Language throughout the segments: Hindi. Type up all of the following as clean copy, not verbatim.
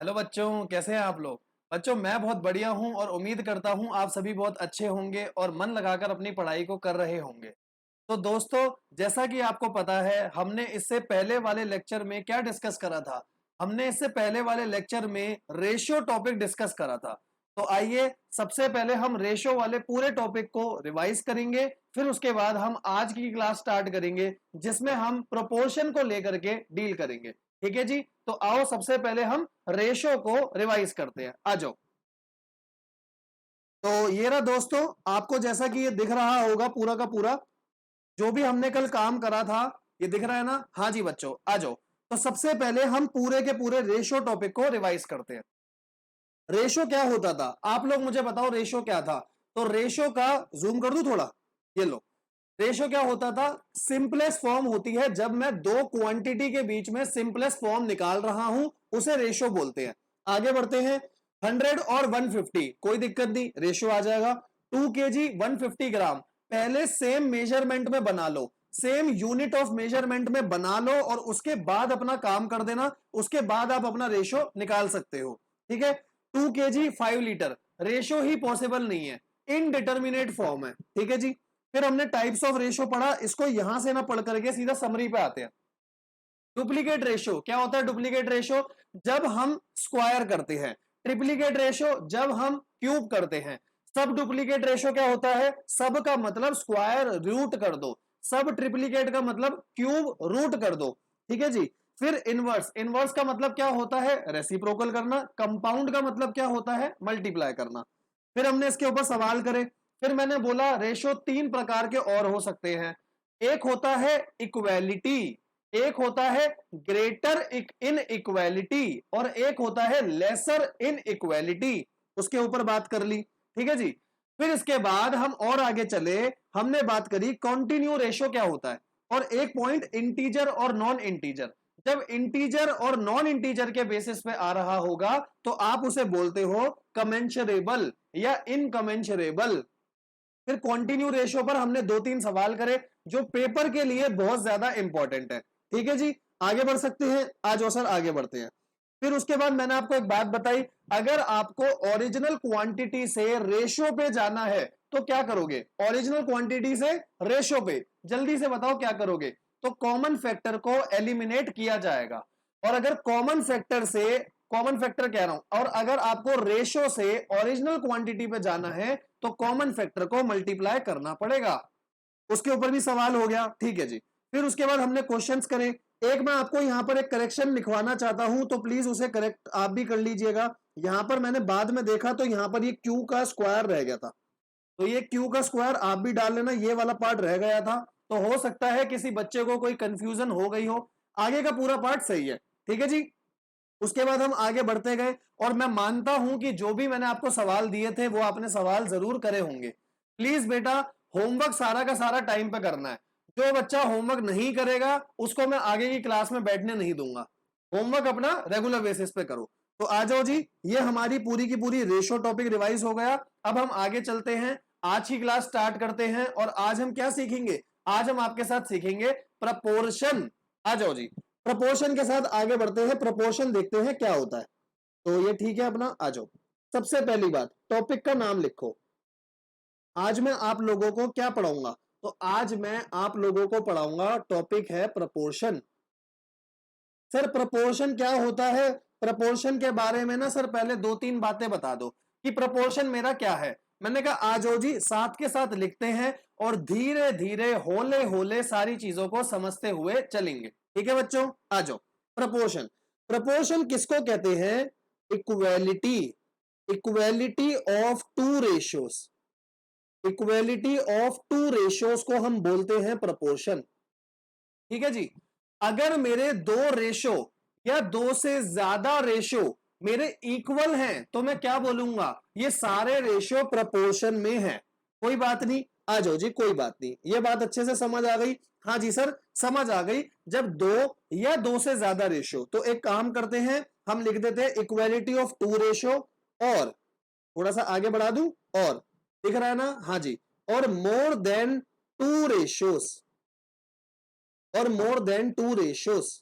हेलो बच्चों, कैसे हैं आप लोग। बच्चों, मैं बहुत बढ़िया हूं और उम्मीद करता हूं आप सभी बहुत अच्छे होंगे और मन लगाकर अपनी पढ़ाई को कर रहे होंगे। तो दोस्तों, जैसा कि आपको पता है, हमने इससे पहले वाले लेक्चर में क्या डिस्कस करा था। हमने इससे पहले वाले लेक्चर में रेशियो टॉपिक डिस्कस करा था। तो आइए सबसे पहले हम रेशियो वाले पूरे टॉपिक को रिवाइज करेंगे, फिर उसके बाद हम आज की क्लास स्टार्ट करेंगे जिसमें हम प्रोपोर्शन को लेकर के डील करेंगे। ठीक है जी। तो आओ सबसे पहले हम रेशियो को रिवाइज करते हैं। आ जाओ। तो ये रहा दोस्तों, आपको जैसा कि ये दिख रहा होगा पूरा का पूरा जो भी हमने कल काम करा था, ये दिख रहा है ना। हाँ जी बच्चों, आ जाओ। तो सबसे पहले हम पूरे के पूरे रेशियो टॉपिक को रिवाइज करते हैं। रेशियो क्या होता था, आप लोग मुझे बताओ रेशियो क्या था। तो रेशियो का जूम कर दूं थोड़ा, ये लो। रेशियो क्या होता था, सिंपलेस्ट फॉर्म होती है जब मैं दो क्वांटिटी के बीच में सिंपलेस्ट फॉर्म निकाल रहा हूं, उसे रेशियो बोलते हैं। आगे बढ़ते हैं। 100 और 150, कोई दिक्कत नहीं, रेशियो आ जाएगा। 2 kg 150 ग्राम, पहले सेम मेजरमेंट में बना लो, सेम यूनिट ऑफ मेजरमेंट में बना लो और उसके बाद अपना काम कर देना, उसके बाद आप अपना रेशियो निकाल सकते हो। ठीक है। 2 kg 5 लीटर, रेशियो ही पॉसिबल नहीं है, इनडिटर्मिनेट फॉर्म है। ठीक है जी। फिर हमने टाइप्स ऑफ रेशियो पढ़ा, इसको यहां से ना पढ़ करके सीधा समरी पे आते हैं। डुप्लीकेट रेशियो क्या होता है, डुप्लीकेट रेशियो जब हम स्क्वायर करते हैं, ट्रिप्लीकेट रेशियो जब हम क्यूब करते हैं। सब डुप्लीकेट रेशियो क्या होता है, सब का मतलब स्क्वायर रूट कर दो, सब ट्रिप्लीकेट का मतलब क्यूब रूट कर दो। ठीक है जी। फिर इनवर्स, इनवर्स का मतलब क्या होता है, रेसिप्रोकल करना। कंपाउंड का मतलब क्या होता है, मल्टीप्लाई करना। फिर हमने इसके ऊपर सवाल करे। फिर मैंने बोला रेशियो तीन प्रकार के और हो सकते हैं। एक होता है इक्वेलिटी, एक होता है ग्रेटर इन इक्वेलिटी, और एक होता है लेसर इन इक्वेलिटी। उसके ऊपर बात कर ली। ठीक है जी। फिर इसके बाद हम और आगे चले, हमने बात करी कॉन्टिन्यू रेशियो क्या होता है, और एक पॉइंट इंटीजर और नॉन इंटीजर। जब इंटीजर और नॉन इंटीजर के बेसिस पे आ रहा होगा तो आप उसे बोलते हो कमेंशरेबल या इनकमेंशरेबल। फिर कॉन्टिन्यू रेशियो पर हमने दो तीन सवाल करे जो पेपर के लिए बहुत ज्यादा इंपॉर्टेंट है। ठीक है जी। आगे बढ़ सकते हैं, आ जाओ सर आगे बढ़ते हैं। फिर उसके बाद मैंने आपको एक बात बताई, अगर आपको ओरिजिनल क्वांटिटी से रेशियो पे जाना है तो क्या करोगे, ओरिजिनल क्वांटिटी से रेशियो पे जल्दी से बताओ क्या करोगे। तो कॉमन फैक्टर को एलिमिनेट किया जाएगा, और अगर कॉमन फैक्टर से, कॉमन फैक्टर कह रहा हूं, और अगर आपको रेशियो से ओरिजिनल क्वांटिटी पे जाना है तो कॉमन फैक्टर को मल्टीप्लाई करना पड़ेगा। उसके ऊपर भी सवाल हो गया। ठीक है जी। फिर उसके बाद हमने क्वेश्चंस करे। एक मैं आपको यहां पर एक करेक्शन लिखवाना चाहता हूं, तो प्लीज उसे करेक्ट आप भी कर लीजिएगा। यहां पर मैंने बाद में देखा तो यहां पर ये क्यू का स्क्वायर रह गया था, तो ये क्यू का स्क्वायर आप भी डाल लेना, ये वाला पार्ट रह गया था। तो हो सकता है किसी बच्चे को कोई कंफ्यूजन हो गई हो, आगे का पूरा पार्ट सही है। ठीक है जी। उसके बाद हम आगे बढ़ते गए, और मैं मानता हूं कि जो भी मैंने आपको सवाल दिए थे वो आपने सवाल जरूर करे होंगे। प्लीज बेटा, होमवर्क सारा का सारा टाइम पे करना है। जो बच्चा होमवर्क नहीं करेगा उसको मैं आगे की क्लास में बैठने नहीं दूंगा। होमवर्क अपना रेगुलर बेसिस पे करो। तो आ जाओ जी, ये हमारी पूरी की पूरी रेशो टॉपिक रिवाइज हो गया। अब हम आगे चलते हैं, आज की क्लास स्टार्ट करते हैं। और आज हम क्या सीखेंगे, आज हम आपके साथ सीखेंगे प्रपोर्शन। आ जाओ जी, प्रपोर्शन के साथ आगे बढ़ते हैं, प्रपोर्शन देखते हैं क्या होता है। तो ये ठीक है अपना, आ जाओ। सबसे पहली बात, टॉपिक का नाम लिखो। आज मैं आप लोगों को क्या पढ़ाऊंगा, तो आज मैं आप लोगों को पढ़ाऊंगा, टॉपिक है प्रपोर्शन। सर प्रपोर्शन क्या होता है, प्रपोर्शन के बारे में ना सर पहले दो तीन बातें बता दो कि प्रपोर्शन मेरा क्या है। मैंने कहा आ जाओ जी, साथ के साथ लिखते हैं और धीरे धीरे होले होले सारी चीजों को समझते हुए चलेंगे। ठीक है बच्चों, आ जाओ। प्रपोर्शन, प्रपोर्शन किसको कहते हैं, equality, equality of two ratios, equality of two ratios को हम बोलते हैं प्रपोर्शन। ठीक है जी। अगर मेरे दो रेशो या दो से ज्यादा रेशो मेरे इक्वल हैं तो मैं क्या बोलूंगा, ये सारे रेशियो प्रपोर्शन में हैं। कोई बात नहीं, आ जाओ जी, कोई बात नहीं, ये बात अच्छे से समझ आ गई। हाँ जी सर, समझ आ गई। जब दो या दो से ज्यादा रेशियो, तो एक काम करते हैं, हम लिख देते हैं इक्वेलिटी ऑफ टू रेशियो, और थोड़ा सा आगे बढ़ा दूं, और दिख रहा है ना, हाँ जी, और मोर देन टू रेशियोस, और मोर देन टू रेशियोस।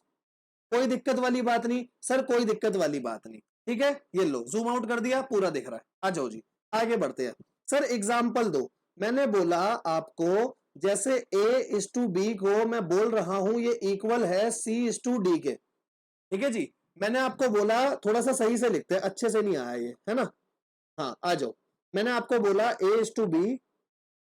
कोई दिक्कत वाली बात नहीं सर, कोई दिक्कत वाली बात नहीं। ठीक है, ये लो जूम आउट कर दिया, पूरा दिख रहा है। आ जाओ जी, आगे बढ़ते हैं। सर एग्जाम्पल दो। मैंने बोला आपको जैसे A:B को मैं बोल रहा हूं ये इक्वल है C:D के। ठीक है जी, मैंने आपको बोला, थोड़ा सा सही से लिखते हैं, अच्छे से नहीं आया ये, है ना। हाँ आ जाओ, मैंने आपको बोला A:B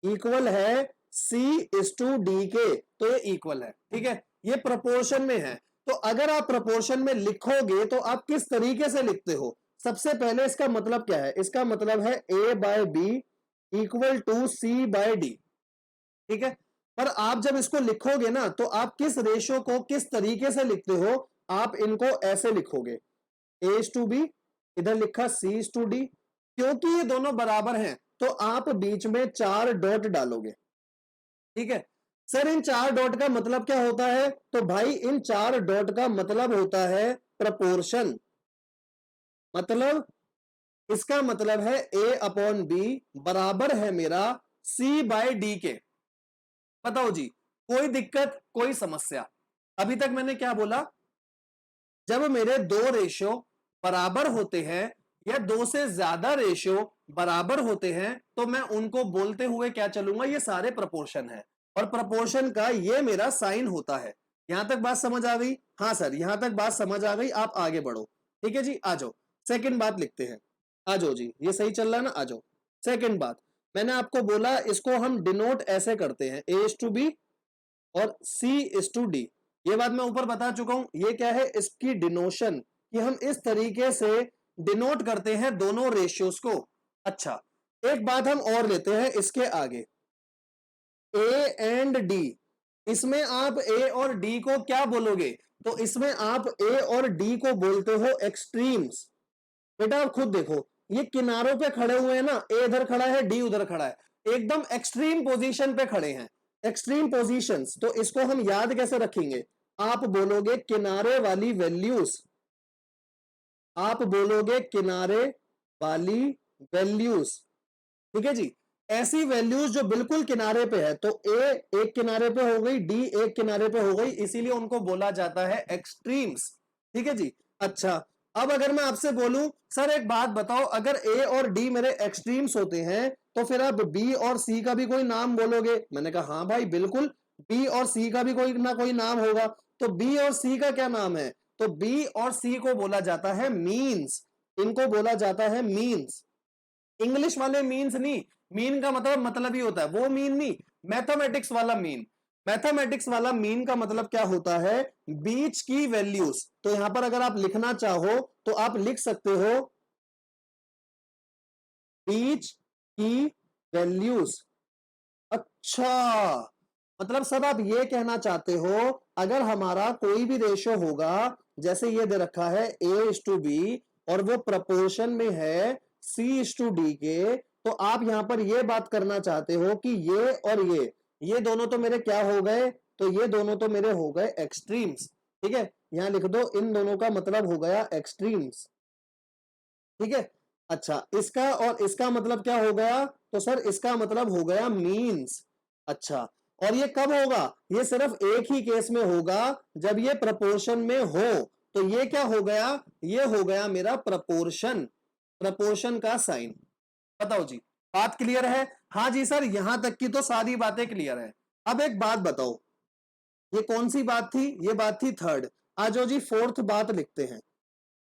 इक्वल है C:D के, तो ये इक्वल है। ठीक है, ये प्रोपोर्शन में है। तो अगर आप प्रोपोर्शन में लिखोगे तो आप किस तरीके से लिखते हो? सबसे पहले इसका मतलब क्या है? इसका मतलब है A/B इक्वल टू C/D। ठीक है, पर आप जब इसको लिखोगे ना तो आप किस रेशो को किस तरीके से लिखते हो? आप इनको ऐसे लिखोगे, A:B इधर लिखा C:D। क्योंकि ये दोनों बराबर हैं तो आप बीच में 4 डॉट डालोगे। ठीक है सर, इन 4 डॉट का मतलब क्या होता है? तो भाई इन 4 डॉट का मतलब होता है प्रपोर्शन। मतलब इसका मतलब है A/B बराबर है मेरा C/D के। बताओ जी, कोई दिक्कत, कोई समस्या? अभी तक मैंने क्या बोला? जब मेरे दो रेशियो बराबर होते हैं या दो से ज्यादा रेशियो बराबर होते हैं तो मैं उनको बोलते हुए क्या चलूंगा? ये सारे प्रपोर्शन है और प्रपोर्शन का ये मेरा साइन होता है। यहां तक बात समझ आ गई? हाँ सर, यहां तक बात समझ आ गई, आप आगे बढ़ो। ठीक है जी, आ जाओ सेकंड बात लिखते हैं। आ जाओ जी, ये सही चल रहा है ना, आ जाओ सेकंड बात। मैंने आपको बोला इसको हम डिनोट ऐसे करते हैं, A:B और C:D। ये बात मैं ऊपर बता चुका हूं, ये क्या है इसकी डिनोशन, कि हम इस तरीके से डिनोट करते हैं दोनों रेशियोज को। अच्छा, एक बात हम और लेते हैं इसके आगे, A एंड D। इसमें आप A और D को क्या बोलोगे? तो इसमें आप A और D को बोलते हो एक्सट्रीम्स। बेटा आप खुद देखो, ये किनारों पे खड़े हुए हैं ना, A इधर खड़ा है, D उधर खड़ा है, एकदम एक्सट्रीम पोजीशन पे खड़े हैं, एक्सट्रीम पोजीशंस। तो इसको हम याद कैसे रखेंगे? आप बोलोगे किनारे वाली वैल्यूज, आप बोलोगे किनारे वाली वैल्यूज। ठीक है जी, ऐसी वैल्यूज जो बिल्कुल किनारे पे है। तो A एक किनारे पे हो गई, D एक किनारे पे हो गई, इसीलिए उनको बोला जाता है एक्सट्रीम्स। ठीक है जी। अच्छा, अब अगर मैं आपसे बोलूं सर एक बात बताओ, अगर A और D मेरे एक्सट्रीम्स होते हैं तो फिर आप B और C का भी कोई नाम बोलोगे? मैंने कहा हाँ भाई बिल्कुल, B और C का भी कोई ना कोई नाम होगा। तो B और C का क्या नाम है? तो B और C को बोला जाता है मीन्स, इनको बोला जाता है मीन्स। इंग्लिश वाले मीन्स नहीं, मीन का मतलब ही होता है वो मीन नहीं, मैथमेटिक्स वाला मीन। मैथमेटिक्स वाला मीन का मतलब क्या होता है? बीच की वैल्यूज। तो यहां पर अगर आप लिखना चाहो तो आप लिख सकते हो बीच की वैल्यूज। अच्छा, मतलब सर आप ये कहना चाहते हो अगर हमारा कोई भी रेशो होगा, जैसे ये दे रखा है A:B और वो प्रपोर्शन में है C:D के, तो आप यहां पर ये बात करना चाहते हो कि ये और ये दोनों तो मेरे क्या हो गए? तो ये दोनों तो मेरे हो गए एक्सट्रीम्स। ठीक है, यहां लिख दो इन दोनों का मतलब हो गया एक्सट्रीम्स। ठीक है, अच्छा इसका और इसका मतलब क्या हो गया? तो सर इसका मतलब हो गया मीन्स। अच्छा, और ये कब होगा? ये सिर्फ एक ही केस में होगा जब ये प्रपोर्शन में हो। तो ये क्या हो गया? ये हो गया मेरा प्रपोर्शन, प्रपोर्शन का साइन। बताओ जी, बात क्लियर है? हाँ जी सर, यहां तक की तो सारी बातें क्लियर है। अब एक बात बताओ, ये कौन सी बात थी? ये बात थी थर्ड। आ जाओ जी फोर्थ बात लिखते हैं।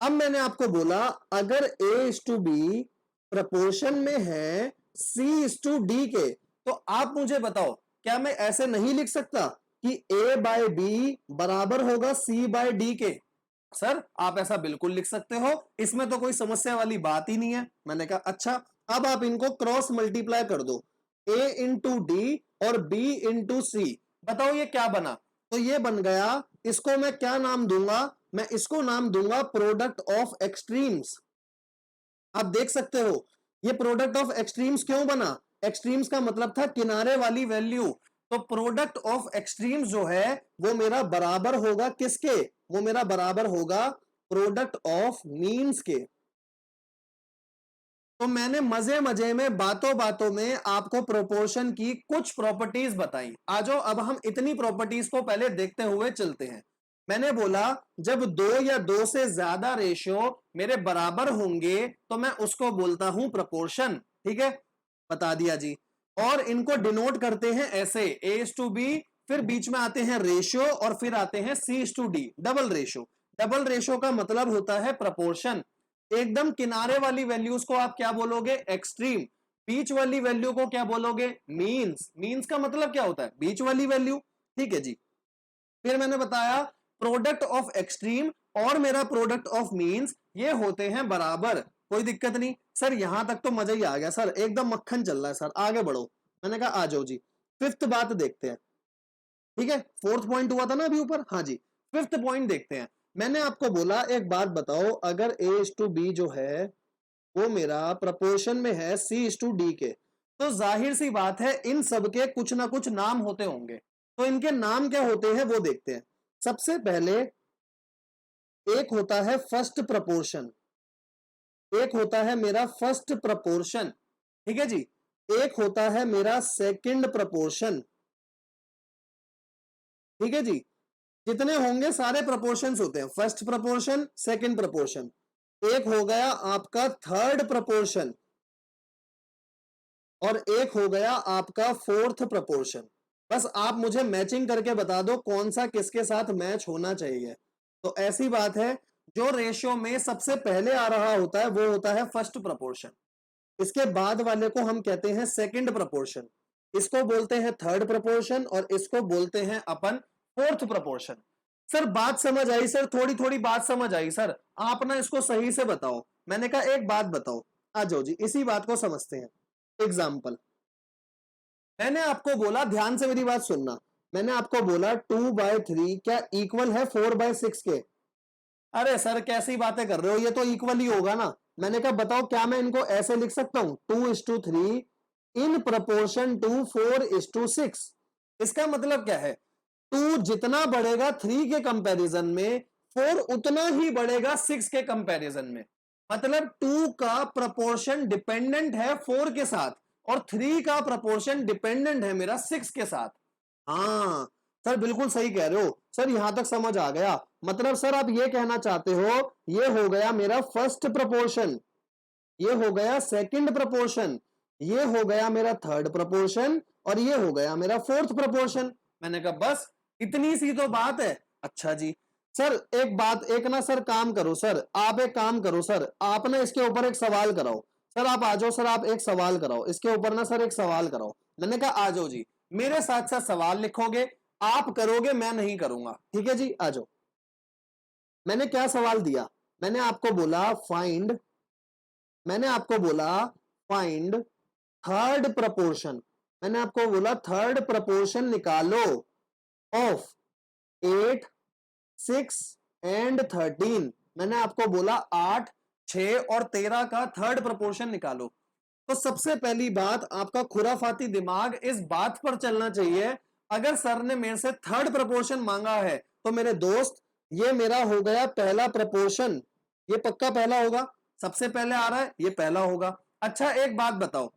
अब मैंने आपको बोला अगर A:B प्रपोर्शन में है C:D के, तो आप मुझे बताओ क्या मैं ऐसे नहीं लिख सकता कि A/B बराबर होगा C/D के? सर आप ऐसा बिल्कुल लिख सकते हो, इसमें तो कोई समस्या वाली बात ही नहीं है। मैंने कहा अच्छा, अब आप इनको क्रॉस मल्टीप्लाई कर दो, A इंटू D और B इंटू C। बताओ ये क्या बना? तो ये बन गया, इसको मैं क्या नाम दूंगा? मैं इसको नाम दूंगा प्रोडक्ट ऑफ एक्सट्रीम्स। आप देख सकते हो ये प्रोडक्ट ऑफ एक्सट्रीम्स क्यों बना? एक्सट्रीम्स का मतलब था किनारे वाली वैल्यू। तो प्रोडक्ट ऑफ एक्सट्रीम्स जो है वो मेरा बराबर होगा किसके? वो मेरा बराबर होगा प्रोडक्ट ऑफ मीन्स के। तो मैंने मजे मजे में बातों बातों में आपको प्रोपोर्शन की कुछ प्रॉपर्टीज बताई। आ जाओ अब हम इतनी प्रॉपर्टीज को पहले देखते हुए चलते हैं। मैंने बोला जब दो या दो से ज्यादा रेशियो मेरे बराबर होंगे तो मैं उसको बोलता हूं प्रपोर्शन। ठीक है, बता दिया जी। और इनको डिनोट करते हैं ऐसे, ए इज टू बी, फिर बीच में आते हैं रेशियो और फिर आते हैं C is to D, double ratio. Double ratio का मतलब होता है प्रपोर्शन। एकदम किनारे वाली वैल्यूज को आप क्या बोलोगे? एक्सट्रीम। बीच वाली वैल्यू को क्या बोलोगे? मीन्स। मीन्स का मतलब क्या होता है? बीच वाली वैल्यू। ठीक है जी। फिर मैंने बताया प्रोडक्ट ऑफ एक्सट्रीम और मेरा प्रोडक्ट ऑफ मीन्स ये होते हैं बराबर। कोई दिक्कत नहीं सर, यहां तक तो मजा ही आ गया सर, एकदम मक्खन चल रहा है सर, आगे बढ़ो। मैंने कहा आ जाओ जी, फिफ्थ बात देखते हैं। ठीक है, फोर्थ पॉइंट हुआ था ना अभी ऊपर, हाँ जी, फिफ्थ पॉइंट देखते हैं। मैंने आपको बोला एक बात बताओ, अगर ए इज टू बी जो है वो मेरा प्रपोर्शन में है सी इज टू डी के, तो जाहिर सी बात है इन सब के कुछ ना कुछ नाम होते होंगे। तो इनके नाम क्या होते हैं वो देखते हैं। सबसे पहले एक होता है फर्स्ट प्रपोर्शन, एक होता है मेरा फर्स्ट प्रपोर्शन। ठीक है जी। एक होता है मेरा सेकंड प्रपोर्शन। ठीक है जी। जितने होंगे सारे प्रपोर्शंस होते हैं, फर्स्ट प्रपोर्शन, सेकंड प्रपोर्शन। एक हो गया आपका थर्ड प्रपोर्शन और एक हो गया आपका फोर्थ प्रपोर्शन। बस आप मुझे मैचिंग करके बता दो कौन सा किसके साथ मैच होना चाहिए। तो ऐसी बात है, जो रेशियो में सबसे पहले आ रहा होता है वो होता है फर्स्ट प्रपोर्शन। इसके बाद वाले को हम कहते हैं सेकंड प्रपोर्शन, इसको बोलते हैं थर्ड प्रपोर्शन और इसको बोलते हैं अपन फोर्थ प्रपोर्शन। सर बात समझ आई सर? थोड़ी थोड़ी बात समझ आई सर। आप ना इसको सही से बताओ। मैंने कहा एक बात बताओ, आ जाओ जी इसी बात को समझते हैं। एग्जाम्पल, मैंने आपको बोला, ध्यान से मेरी बात सुनना, मैंने आपको बोला 2/3 क्या इक्वल है 4/6 के? अरे सर कैसी बातें कर रहे हो, ये तो इक्वल ही होगा ना। मैंने कहा बताओ क्या मैं इनको ऐसे लिख सकता हूं, 2:3 इन प्रपोर्शन टू 4:6? इसका मतलब क्या है? 2 जितना बढ़ेगा 3 के कंपैरिजन में, 4 उतना ही बढ़ेगा 6 के कंपैरिजन में। मतलब 2 का प्रपोर्शन डिपेंडेंट है 4 के साथ और 3 का प्रपोर्शन डिपेंडेंट है मेरा 6 के साथ। हाँ सर बिल्कुल सही कह रहे हो सर, यहां तक समझ आ गया। मतलब सर आप ये कहना चाहते हो ये हो गया मेरा फर्स्ट प्रपोर्शन, ये हो गया सेकंड प्रपोर्शन, ये हो गया मेरा थर्ड प्रपोर्शन और ये हो गया मेरा फोर्थ प्रपोर्शन। मैंने कहा बस इतनी सी तो बात है। अच्छा जी। सर एक बात, एक ना सर काम करो सर, आप एक काम करो सर, आप ना इसके ऊपर एक सवाल कराओ। सर आप आ जाओ सर, आप एक सवाल कराओ इसके ऊपर ना सर, एक सवाल कराओ। मैंने कहा आ जाओ जी, मेरे साथ साथ सवाल लिखोगे, आप करोगे मैं नहीं करूंगा। ठीक है जी, आ जाओ। मैंने क्या सवाल दिया? मैंने आपको बोला फाइंड, मैंने आपको बोला फाइंड थर्ड प्रपोर्शन, मैंने आपको बोला थर्ड प्रपोर्शन निकालो ऑफ 8, 6 एंड 13। मैंने आपको बोला 8, 6 और 13 का थर्ड प्रपोर्शन निकालो। तो सबसे पहली बात, आपका खुराफाती दिमाग इस बात पर चलना चाहिए, अगर सर ने मेरे से थर्ड प्रपोर्शन मांगा है तो मेरे दोस्त ये मेरा हो गया पहला प्रपोर्शन, ये पक्का पहला होगा, सबसे पहले आ रहा है ये पहला होगा। अच्छा एक बात बताओ,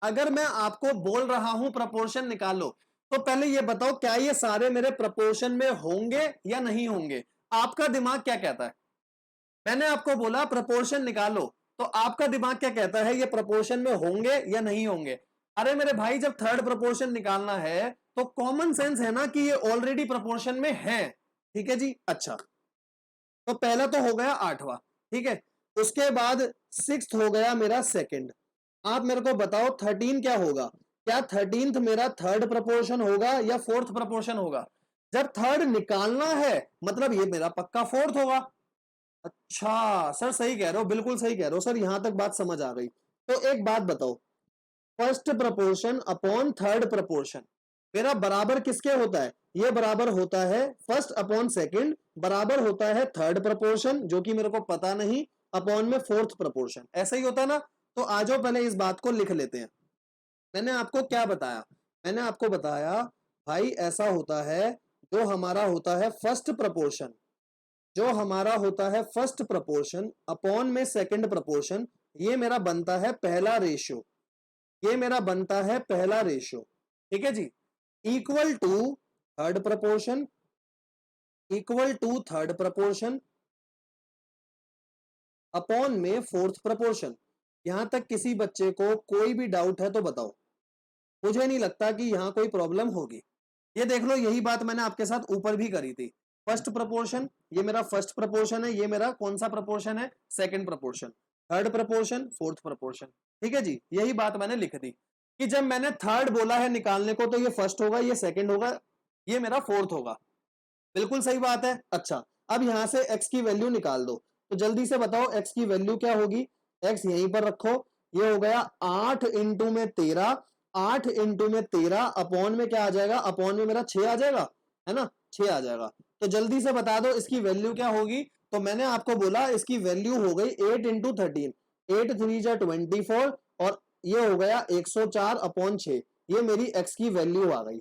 अगर मैं आपको बोल रहा हूं प्रपोर्शन निकालो, तो पहले ये बताओ क्या ये सारे मेरे प्रपोर्शन में होंगे या नहीं होंगे? आपका दिमाग क्या कहता है? मैंने आपको बोला प्रपोर्शन निकालो, तो आपका दिमाग क्या कहता है, ये प्रपोर्शन में होंगे या नहीं होंगे? अरे मेरे भाई जब थर्ड प्रपोर्शन निकालना है तो कॉमन सेंस है ना कि ये ऑलरेडी प्रपोर्शन में है। ठीक है जी। अच्छा, तो पहला तो हो गया 8वां। ठीक है, उसके बाद 6th हो गया मेरा सेकंड। आप मेरे को बताओ 13 क्या होगा? क्या 13th मेरा थर्ड प्रपोर्शन होगा या फोर्थ प्रपोर्शन होगा? जब थर्ड निकालना है मतलब ये मेरा पक्का फोर्थ होगा। अच्छा सर सही कह रहे हो, बिल्कुल सही कह रहे हो सर, यहां तक बात समझ आ गई। तो एक बात बताओ, first proportion upon third proportion मेरा बराबर किसके होता है? ये बराबर होता है फर्स्ट अपॉन सेकंड, बराबर होता है थर्ड प्रपोर्शन जो कि मेरे को पता नहीं, अपॉन में फोर्थ प्रपोर्शन, ऐसा ही होता ना। तो आ जाओ पहले इस बात को लिख लेते हैं। मैंने आपको क्या बताया? मैंने आपको बताया भाई ऐसा होता है, जो हमारा होता है फर्स्ट प्रपोर्शन, जो हमारा होता है फर्स्ट प्रपोर्शन अपॉन में सेकंड प्रपोर्शन, ये मेरा बनता है पहला रेशियो, ये मेरा बनता है पहला रेशियो। ठीक है जी। Equal to third proportion equal to third proportion upon में फोर्थ प्रपोर्शन। यहां तक किसी बच्चे को कोई भी डाउट है तो बताओ, मुझे नहीं लगता कि यहां कोई प्रॉब्लम होगी। ये देख लो, यही बात मैंने आपके साथ ऊपर भी करी थी। फर्स्ट प्रपोर्शन, ये मेरा फर्स्ट प्रपोर्शन है, ये मेरा कौन सा प्रपोर्शन है, second proportion. Third proportion, fourth proportion. ठीक है जी, यही बात मैंने लिख दी कि जब मैंने थर्ड बोला है निकालने को तो ये फर्स्ट होगा, ये सेकंड होगा, ये मेरा फोर्थ होगा। बिल्कुल सही बात है। अच्छा, अब यहां से x की वैल्यू निकाल दो, तो जल्दी से बताओ x की वैल्यू क्या होगी। x यहीं पर रखो, ये हो गया 8 इंटू में 13, 8 इंटू में 13 अपॉन में क्या आ जाएगा, अपॉन में मेरा 6 आ जाएगा, है ना, 6 आ जाएगा। तो जल्दी से बता दो इसकी वैल्यू क्या होगी। तो मैंने आपको बोला इसकी वैल्यू हो गई 8 इंटू 13, 8 3 जा 24, और ये हो गया 104 अपॉन 6। ये मेरी x की वैल्यू आ गई।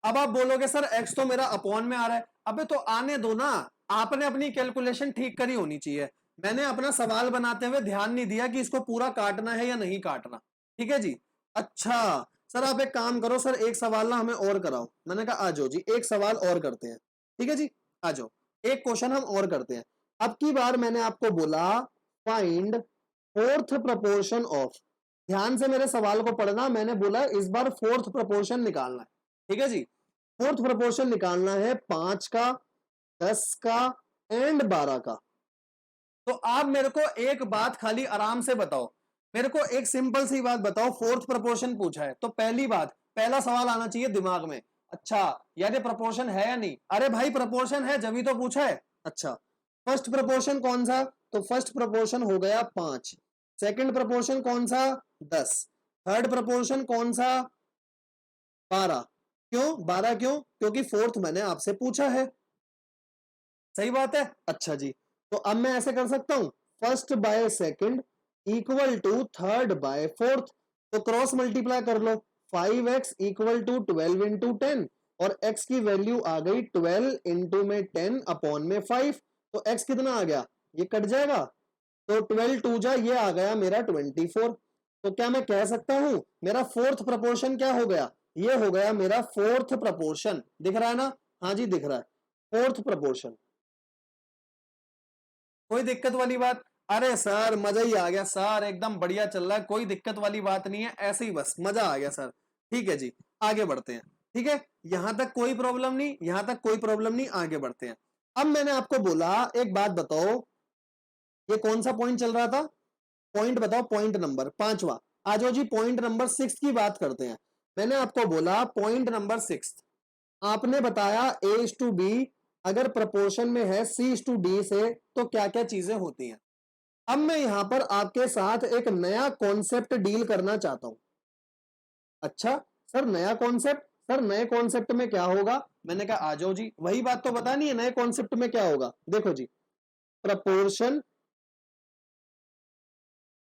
अब आप बोलोगे सर x तो मेरा अपॉन में आ रहा है। अबे तो आने दो ना, आपने अपनी कैलकुलेशन ठीक करी होनी चाहिए। मैंने अपना सवाल बनाते हुए ध्यान नहीं दिया कि इसको पूरा काटना है या नहीं काटना। ठीक है जी। अच्छा सर, आप एक काम करो सर, एक सवाल ना हमें और कराओ। मैंने कहा आ जाओ जी, एक सवाल और करते हैं। ठीक है जी, आ जाओ, एक क्वेश्चन हम और करते हैं। अब की बार मैंने आपको बोला फाइंड फोर्थ प्रपोर्शन ऑफ। ध्यान से मेरे सवाल को पढ़ना, मैंने बोला इस बार फोर्थ प्रपोर्शन निकालना है। ठीक है जी, फोर्थ प्रपोर्शन निकालना है 5 का, 10 का एंड 12 का। तो आप मेरे को एक बात खाली आराम से बताओ, मेरे को एक सिंपल सी बात बताओ। फोर्थ प्रपोर्शन पूछा है तो पहली बात, पहला सवाल आना चाहिए दिमाग में, अच्छा यार ये प्रपोर्शन है या नहीं। अरे भाई प्रपोर्शन है जब ही तो पूछा है। अच्छा, फर्स्ट प्रपोर्शन कौन सा, तो फर्स्ट प्रपोर्शन हो गया 5। सेकंड प्रपोर्शन कौन सा, 10। थर्ड प्रपोर्शन कौन सा, 12। क्यों 12, क्यों, क्योंकि फोर्थ मैंने आपसे पूछा है। सही बात है। अच्छा जी, तो अब मैं ऐसे कर सकता हूं, first by second equal to third by fourth. तो क्रॉस मल्टीप्लाई कर लो, 5x इक्वल टू 12 इंटू 10, और x की वैल्यू आ गई 12 इंटू में 10 अपॉन में 5। तो x कितना आ गया, ये कट जाएगा, तो 12 टू जा, ये आ गया मेरा 24। तो क्या मैं कह सकता हूं मेरा फोर्थ प्रपोर्शन क्या हो गया, ये हो गया मेरा फोर्थ प्रपोर्शन। दिख रहा है ना, हाँ जी दिख रहा है, फोर्थ प्रपोर्शन। कोई दिक्कत वाली बात, अरे सर मजा ही आ गया सर, एकदम बढ़िया चल रहा है, कोई दिक्कत वाली बात नहीं है, ऐसे ही बस मजा आ गया सर। ठीक है जी, आगे बढ़ते हैं। ठीक है, यहां तक कोई प्रॉब्लम नहीं, यहां तक कोई प्रॉब्लम नहीं, आगे बढ़ते हैं। अब मैंने आपको बोला एक बात बताओ, ये कौन सा पॉइंट चल रहा था, पॉइंट बताओ, पॉइंट नंबर 5वां। आ जाओ जी, पॉइंट नंबर 6 की बात करते हैं। मैंने आपको बोला पॉइंट नंबर 6, आपने बताया a इज टू बी अगर प्रपोर्शन में है c इज टू डी से तो क्या क्या चीजें होती हैं। अब मैं यहां पर आपके साथ एक नया कॉन्सेप्ट डील करना चाहता हूं। अच्छा सर, नया कॉन्सेप्ट, सर नए कॉन्सेप्ट में क्या होगा। मैंने कहा आ जाओ जी, वही बात तो बतानी है, नए कॉन्सेप्ट में क्या होगा। देखो जी, proportion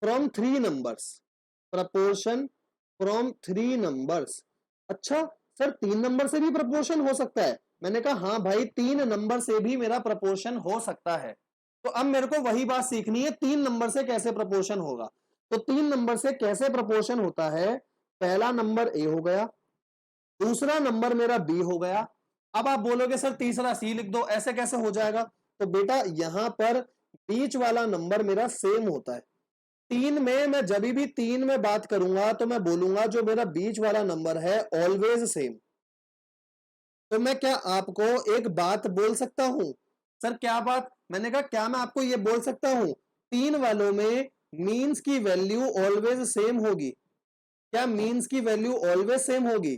from 3 numbers, proportion from 3 numbers. अच्छा सर, 3 नंबर से भी प्रपोर्शन हो सकता है। मैंने कहा हाँ भाई, 3 नंबर से भी मेरा प्रपोर्शन हो सकता है। तो अब मेरे को वही बात सीखनी है, 3 नंबर से कैसे प्रपोर्शन होगा। तो 3 नंबर से कैसे प्रपोर्शन होता है, पहला नंबर ए हो गया, दूसरा नंबर मेरा बी हो गया। अब आप बोलोगे सर तीसरा सी लिख दो, ऐसे कैसे हो जाएगा। तो बेटा यहां पर बीच वाला नंबर मेरा सेम होता है। 3 में मैं जब भी 3 में बात करूंगा तो मैं बोलूंगा जो मेरा बीच वाला नंबर है ऑलवेज सेम। तो मैं क्या आपको एक बात बोल सकता हूं, सर क्या बात, मैंने कहा क्या मैं आपको ये बोल सकता हूं 3 वालों में मीन्स की वैल्यू ऑलवेज सेम होगी। क्या मीन्स की वैल्यू ऑलवेज सेम होगी,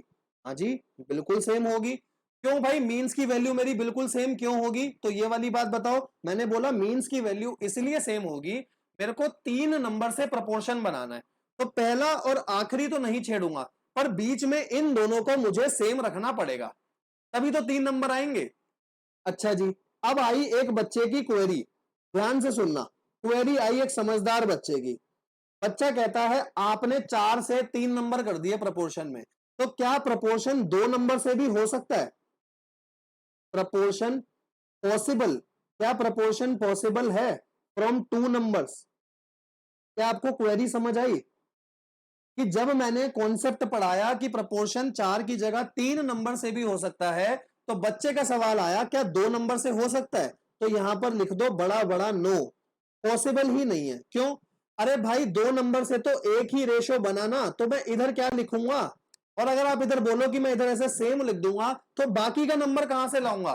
हाँ जी बिल्कुल सेम होगी। क्यों भाई मीन्स की वैल्यू मेरी बिल्कुल सेम क्यों होगी, तो ये वाली बात बताओ। मैंने बोला मीन्स की वैल्यू इसलिए सेम होगी, मेरे को 3 नंबर से प्रपोर्शन बनाना है, तो पहला और आखिरी तो नहीं छेड़ूंगा, पर बीच में इन दोनों को मुझे सेम रखना पड़ेगा, तभी तो 3 नंबर आएंगे। अच्छा जी, अब आई एक बच्चे की क्वेरी, ध्यान से सुनना। क्वेरी आई एक समझदार बच्चे की। बच्चा कहता है आपने 4 से 3 नंबर कर दिए प्रपोर्शन में, तो क्या प्रपोर्शन 2 नंबर से भी हो सकता है। प्रपोर्शन पॉसिबल, क्या प्रपोर्शन पॉसिबल है फ्रॉम 2 नंबर्स। क्या आपको क्वेरी समझ आई कि जब मैंने कॉन्सेप्ट पढ़ाया कि प्रपोर्शन 4 की जगह 3 नंबर से भी हो सकता है, तो बच्चे का सवाल आया क्या 2 नंबर से हो सकता है, तो यहां पर लिख दो बड़ा बड़ा नो, पॉसिबल ही नहीं है। क्यों? अरे भाई 2 नंबर से तो एक ही रेशो बनाना, तो मैं इधर क्या लिखूंगा, और अगर आप इधर बोलो कि मैं इधर ऐसे सेम लिख दूंगा तो बाकी का नंबर कहां से लाऊंगा।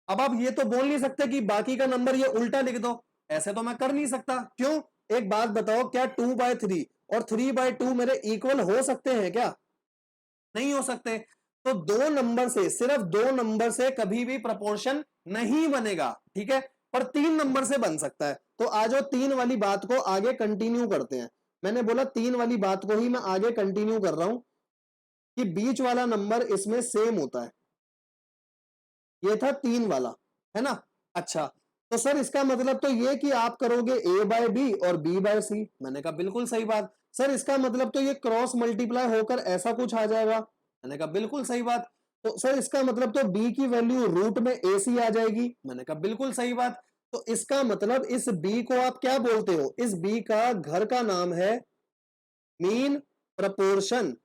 अब आप ये तो बोल नहीं सकते कि बाकी का नंबर ये उल्टा लिख दो, ऐसे तो मैं कर नहीं सकता। क्यों? एक बात बताओ, क्या 2/3 और 3/2 मेरे इक्वल हो सकते हैं क्या? नहीं हो सकते। तो 2 नंबर से, सिर्फ 2 नंबर से कभी भी प्रपोर्शन नहीं बनेगा, ठीक है, पर 3 नंबर से बन सकता है। तो आज 3 वाली बात को आगे कंटिन्यू करते हैं। मैंने बोला 3 वाली बात को ही मैं आगे कंटिन्यू कर रहा हूं कि बीच वाला नंबर इसमें सेम होता है। ये था 3 वाला, है ना। अच्छा, तो सर इसका मतलब तो ये कि आप करोगे a/b और b/c। मैंने कहा बिल्कुल सही बात। सर इसका मतलब तो ये क्रॉस मल्टीप्लाई होकर ऐसा कुछ आ जाएगा। मैंने कहा बिल्कुल सही बात। तो सर इसका मतलब तो b की वैल्यू रूट में ac आ जाएगी। मैंने कहा बिल्कुल सही बात। तो इसका मतलब इस b को आप क्या बोलते हो? इस b का घर का नाम है मीन प्रपोर्शन।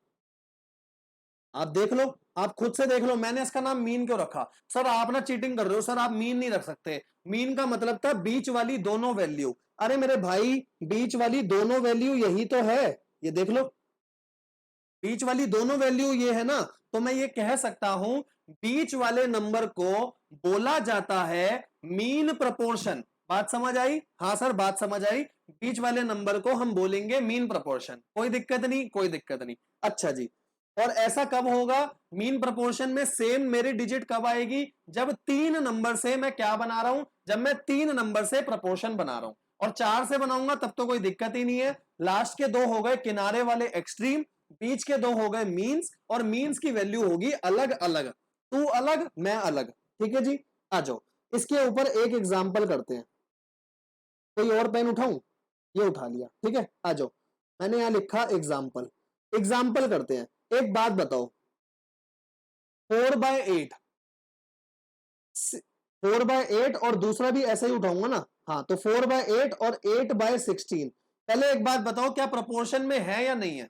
आप देख लो, आप खुद से देख लो, मैंने इसका नाम मीन क्यों रखा। सर आप ना चीटिंग कर रहे हो, सर आप मीन नहीं रख सकते। मीन का मतलब था बीच वाली दोनों वैल्यू। अरे मेरे भाई, बीच वाली दोनों वैल्यू यही तो है, ये देख लो, बीच वाली दोनों वैल्यू ये है ना। तो मैं ये कह सकता हूं बीच वाले नंबर को बोला जाता है मीन प्रपोर्शन। बात समझ आई? हाँ सर बात समझ आई। बीच वाले नंबर को हम बोलेंगे मीन प्रपोर्शन। कोई दिक्कत नहीं, कोई दिक्कत नहीं। अच्छा जी, और ऐसा कब होगा? मीन प्रपोर्शन में सेम मेरी डिजिट कब आएगी? जब 3 नंबर से मैं क्या बना रहा हूं? जब मैं 3 नंबर से प्रपोर्शन बना रहा हूं। और 4 से बनाऊंगा तब तो कोई दिक्कत ही नहीं है। लास्ट के 2 हो गए किनारे वाले एक्सट्रीम, बीच के 2 हो गए मीन्स, और मीन्स की वैल्यू होगी अलग अलग। तू अलग, मैं अलग। ठीक है जी, आ जाओ इसके ऊपर एक एग्जाम्पल करते हैं। कोई और पेन उठाऊं? ये उठा लिया, ठीक है। आ जाओ, मैंने यहां लिखा एग्जाम्पल। एग्जाम्पल करते हैं। एक बात बताओ, 4/8, 4/8 और दूसरा भी ऐसा ही उठाऊंगा ना। हाँ, तो 4/8 और 8/16। पहले एक बात बताओ, क्या प्रपोर्शन में है या नहीं है?